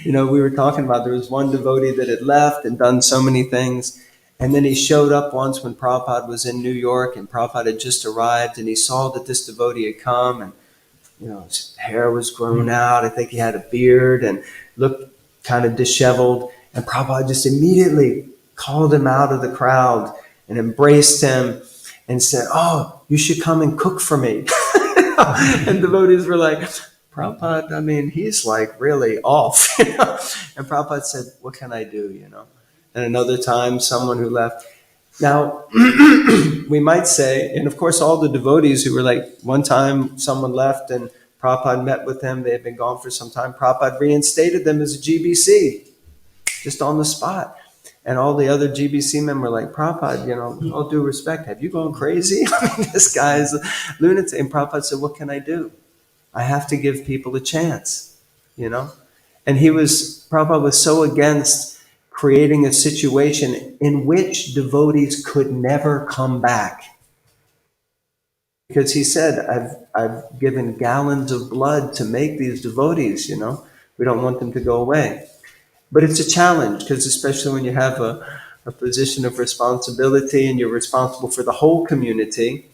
we were talking about there was one devotee that had left and done so many things. And then he showed up once when Prabhupada was in New York and Prabhupada had just arrived and he saw that this devotee had come and, his hair was grown out. I think he had a beard and looked kind of disheveled. And Prabhupada just immediately called him out of the crowd and embraced him and said, "Oh, you should come and cook for me." And devotees were like, "Prabhupada, he's like really off." And Prabhupada said, "What can I do?" And another time, someone who left. Now, we might say, and of course, all the devotees who were like, one time someone left and Prabhupada met with them, they had been gone for some time, Prabhupada reinstated them as a GBC, just on the spot. And all the other GBC men were like, "Prabhupada, all due respect, have you gone crazy? This guy's a lunatic." And Prabhupada said, "What can I do? I have to give people a chance, And Prabhupada was so against creating a situation in which devotees could never come back. Because he said, I've given gallons of blood to make these devotees, We don't want them to go away. But it's a challenge, because especially when you have a position of responsibility and you're responsible for the whole community,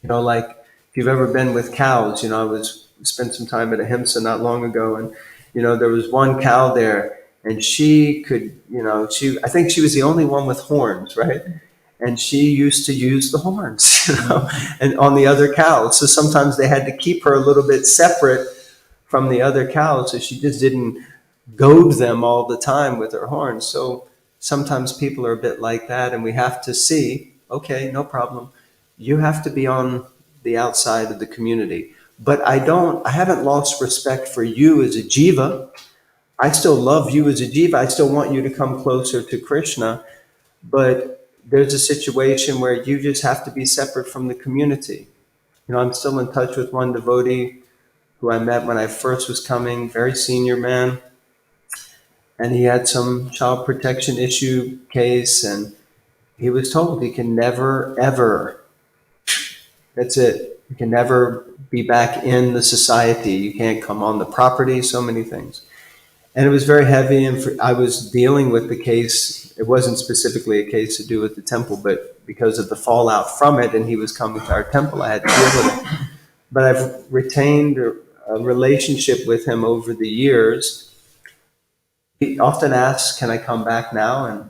like if you've ever been with cows, I spent some time at Ahimsa not long ago, and, there was one cow there, and she could, I think she was the only one with horns, right? And she used to use the horns, and on the other cows. So sometimes they had to keep her a little bit separate from the other cows, so she just didn't goad them all the time with her horns. So sometimes people are a bit like that, and we have to see, okay, no problem. You have to be on the outside of the community. But I haven't lost respect for you as a jiva. I still love you as a jiva. I still want you to come closer to Krishna. But there's a situation where you just have to be separate from the community. I'm still in touch with one devotee who I met when I first was coming, very senior man. And he had some child protection issue case, and he was told he can never, ever, that's it. You can never be back in the society. You can't come on the property, so many things. And it was very heavy, and I was dealing with the case. It wasn't specifically a case to do with the temple, but because of the fallout from it, and he was coming to our temple, I had to deal with it. But I've retained a relationship with him over the years. He often asks, "Can I come back now?" And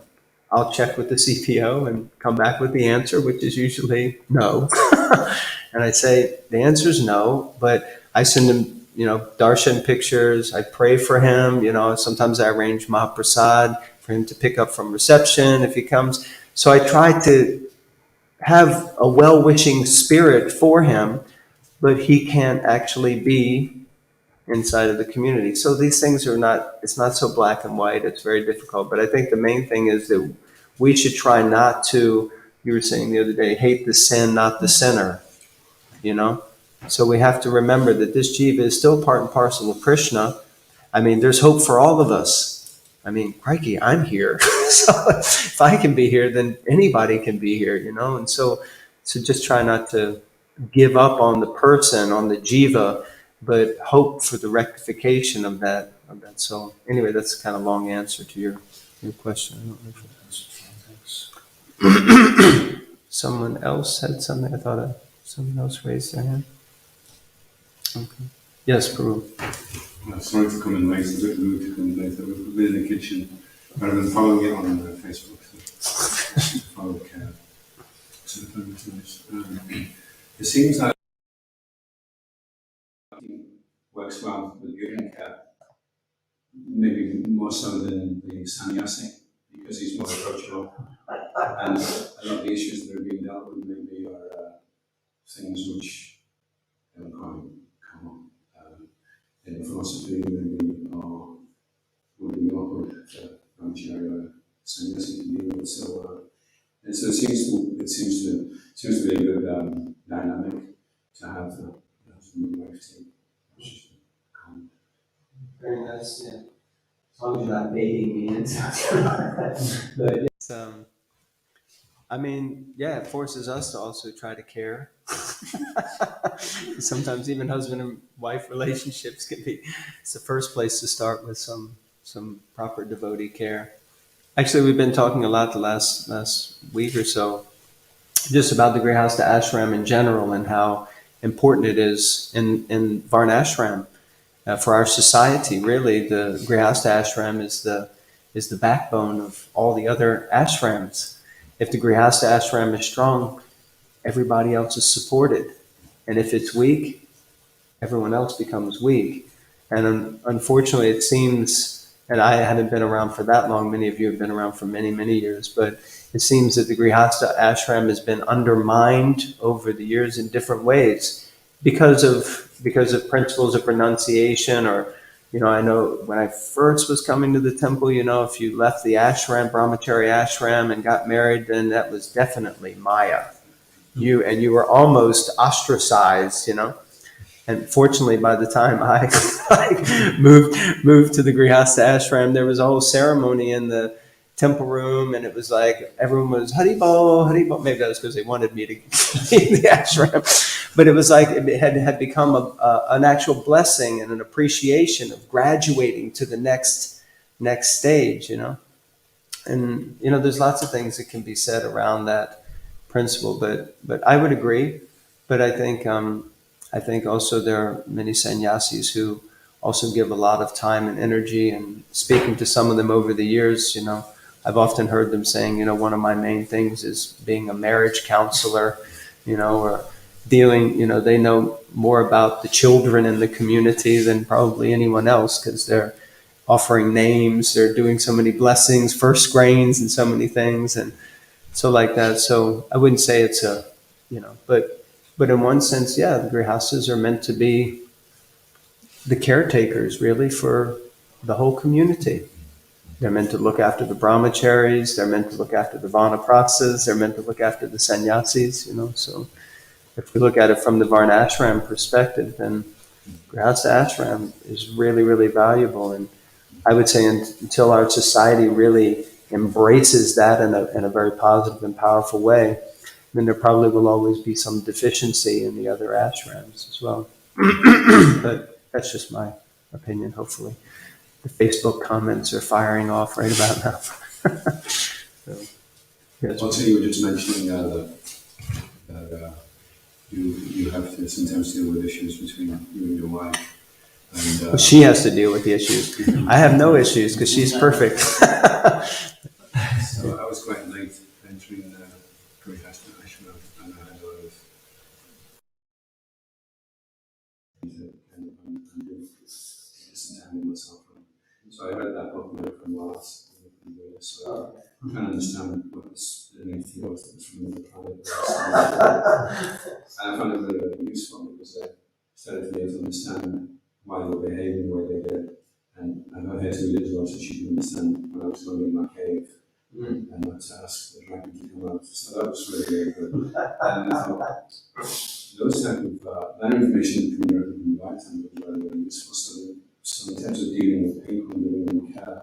I'll check with the CPO and come back with the answer, which is usually no. And I say, the answer is no, but I send him, darshan pictures. I pray for him. Sometimes I arrange Mahaprasad for him to pick up from reception if he comes. So I try to have a well-wishing spirit for him, but he can't actually be inside of the community. So these things it's not so black and white. It's very difficult. But I think the main thing is that we should try not to, you were saying the other day, hate the sin, not the sinner, So we have to remember that this jiva is still part and parcel of Krishna. There's hope for all of us. Crikey, I'm here. So if I can be here, then anybody can be here, And so just try not to give up on the person, on the jiva, but hope for the rectification of that. So anyway, that's kind of a long answer to your question. I don't know if someone else had something. I thought someone else raised their hand. Okay. Yes, Peru. Sorry for coming late. It's a bit rude to come late. I've been in the kitchen. But I've been following it on Facebook. So follow Kev. It seems that works well with you and Kev. Maybe more so than the sannyasi, because he's more approachable. And a lot of the issues that are being dealt with maybe are things which come up. In philosophy, maybe, would be awkward for brahmacharya sannyasi to deal with. And so it seems to be a good dynamic to have the husband and wife take. Very nice, yeah. As long as you're not baiting me into but it's, I mean, yeah, it forces us to also try to care. Sometimes even husband and wife relationships can be, it's the first place to start with some proper devotee care. Actually, we've been talking a lot the last week or so just about the Grihastha ashram in general and how important it is in Varnashram for our society. Really, the Grihastha ashram is the backbone of all the other ashrams. If the Grihastha ashram is strong, everybody else is supported, and if it's weak, everyone else becomes weak. And unfortunately, it seems, and I haven't been around for that long, many of you have been around for many, many years, but it seems that the Grihastha ashram has been undermined over the years in different ways because of principles of renunciation. Or, I know when I first was coming to the temple, if you left the ashram, brahmachari ashram, and got married, then that was definitely Maya. You were almost ostracized, And fortunately, by the time I moved to the Grihastha ashram, there was a whole ceremony in the temple room, and it was like everyone was Haribol, Haribol. Maybe that was because they wanted me to leave the ashram, but it was like it had become an actual blessing and an appreciation of graduating to the next stage, And there's lots of things that can be said around that principle, but I would agree. But I think also there are many sannyasis who also give a lot of time and energy. And speaking to some of them over the years, I've often heard them saying, one of my main things is being a marriage counselor, or dealing, they know more about the children in the community than probably anyone else because they're offering names, they're doing so many blessings, first grains, and so many things, and so like that. So I wouldn't say it's but in one sense, yeah, the grihasthas are meant to be the caretakers, really, for the whole community. They're meant to look after the brahmacharis, they're meant to look after the vanaprasthas, they're meant to look after the sannyasis, So if we look at it from the varnashram perspective, then grihastha ashram is really, really valuable. And I would say until our society really embraces that in a very positive and powerful way, then there probably will always be some deficiency in the other ashrams as well. But that's just my opinion, hopefully. The Facebook comments are firing off right about now. So, Also, you were just mentioning that you have to sometimes deal with issues between you and your wife. And, well, she has to deal with the issues. I have no issues because she's perfect. So I was quite late entering the Grihastha ashram, and I had a lot of and disentangling myself from. So I read that book from last. So I'm trying to understand what the negative was that was from the planet. And I found it really, really useful because I started to be able to understand why they were behaving the way they did. And I know her to read it as well, so she could understand when I was going in my cave and not to ask the dragon to come out. So that was really, really good. And I thought, those type of that information from your lifetime was very, very useful. So in terms of dealing with people and dealing with care,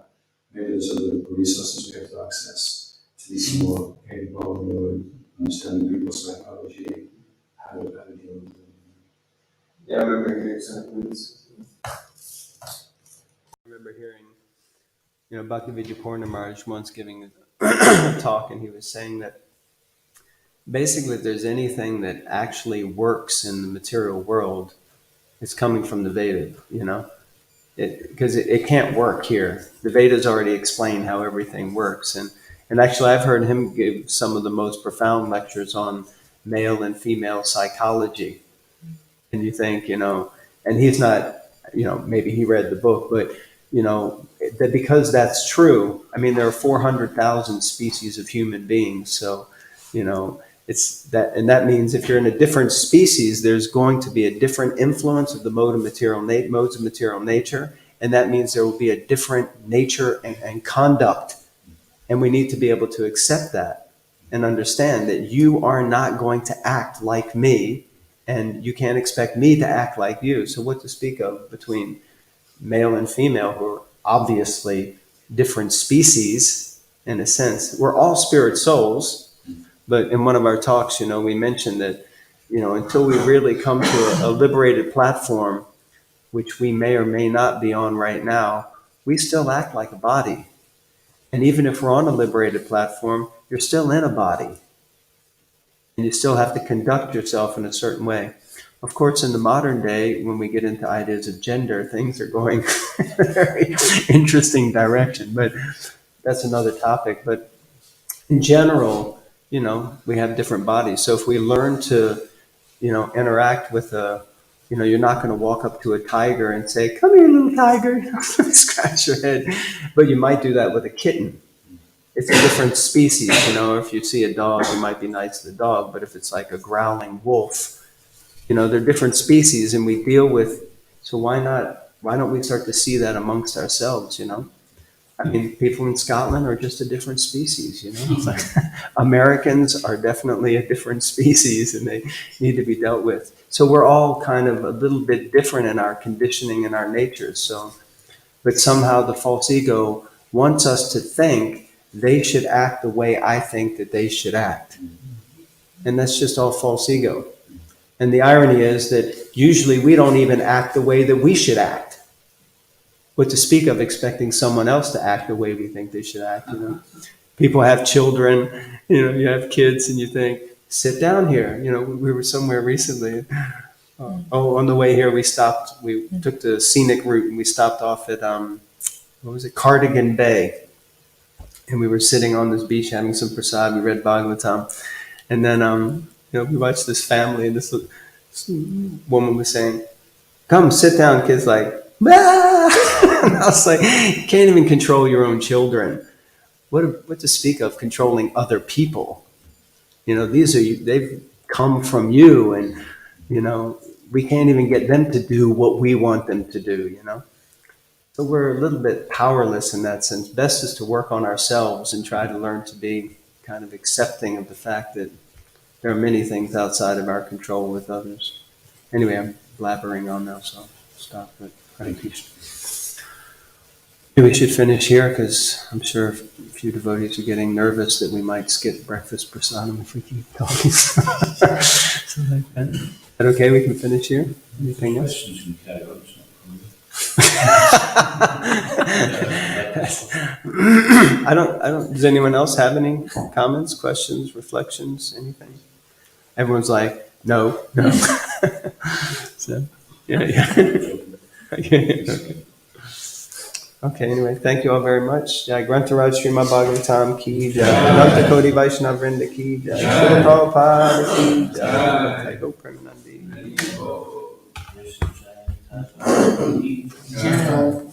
maybe there's other resources we have to access to be more capable of understanding people's psychology, how to deal with them. Yeah, I remember hearing something. I remember hearing, Bhakti Maharaj once giving a talk, and he was saying that basically if there's anything that actually works in the material world, it's coming from the Veda, because it can't work here. The Vedas already explain how everything works. And actually I've heard him give some of the most profound lectures on male and female psychology. And you think, and he's not, maybe he read the book, but, that because that's true, I mean, there are 400,000 species of human beings. So, It's that, and that means if you're in a different species, there's going to be a different influence of the modes of material nature, and that means there will be a different nature and conduct. And we need to be able to accept that and understand that you are not going to act like me, and you can't expect me to act like you. So what to speak of between male and female, who are obviously different species in a sense? We're all spirit souls. But in one of our talks, we mentioned that, until we really come to a liberated platform, which we may or may not be on right now, we still act like a body. And even if we're on a liberated platform, you're still in a body. And you still have to conduct yourself in a certain way. Of course, in the modern day, when we get into ideas of gender, things are going a very interesting direction. But that's another topic. But in general, we have different bodies. So if we learn to, interact with you're not going to walk up to a tiger and say, "Come here, little tiger," scratch your head. But you might do that with a kitten. It's a different species, If you see a dog, you might be nice to the dog. But if it's like a growling wolf, they're different species, and we deal with. So why don't we start to see that amongst ourselves, I mean, people in Scotland are just a different species, It's like, Americans are definitely a different species, and they need to be dealt with. So we're all kind of a little bit different in our conditioning and our natures. So, but somehow the false ego wants us to think they should act the way I think that they should act. And that's just all false ego. And the irony is that usually we don't even act the way that we should act. What to speak of expecting someone else to act the way we think they should act, People have children, you have kids, and you think, sit down here. We were somewhere recently. On the way here, we took the scenic route, and we stopped off at, Cardigan Bay. And we were sitting on this beach having some prasad. We read Bhagavatam. And then, we watched this family, and this woman was saying, "Come, sit down." Kids like, "Ah!" And I was like, you can't even control your own children. What to speak of controlling other people? They've come from you, and, we can't even get them to do what we want them to do, So we're a little bit powerless in that sense. Best is to work on ourselves and try to learn to be kind of accepting of the fact that there are many things outside of our control with others. Anyway, I'm blabbering on now, so I'll stop. But thank you. Maybe we should finish here, because I'm sure a few devotees are getting nervous that we might skip breakfast prasadam if we keep talking. So like that. Is that okay? We can finish here? Anything else? Questions can carry on, it's not a problem. I don't, does anyone else have any comments, questions, reflections, anything? Everyone's like, no. So, yeah. Okay, anyway, thank you all very much. Jai Grantharaj Srimad Bhagavatam ki jai. Ananta Koti Vaishnava Vrinda ki jai. Srila Prabhupada ki jai. Nitai Go Premanandi. Jai.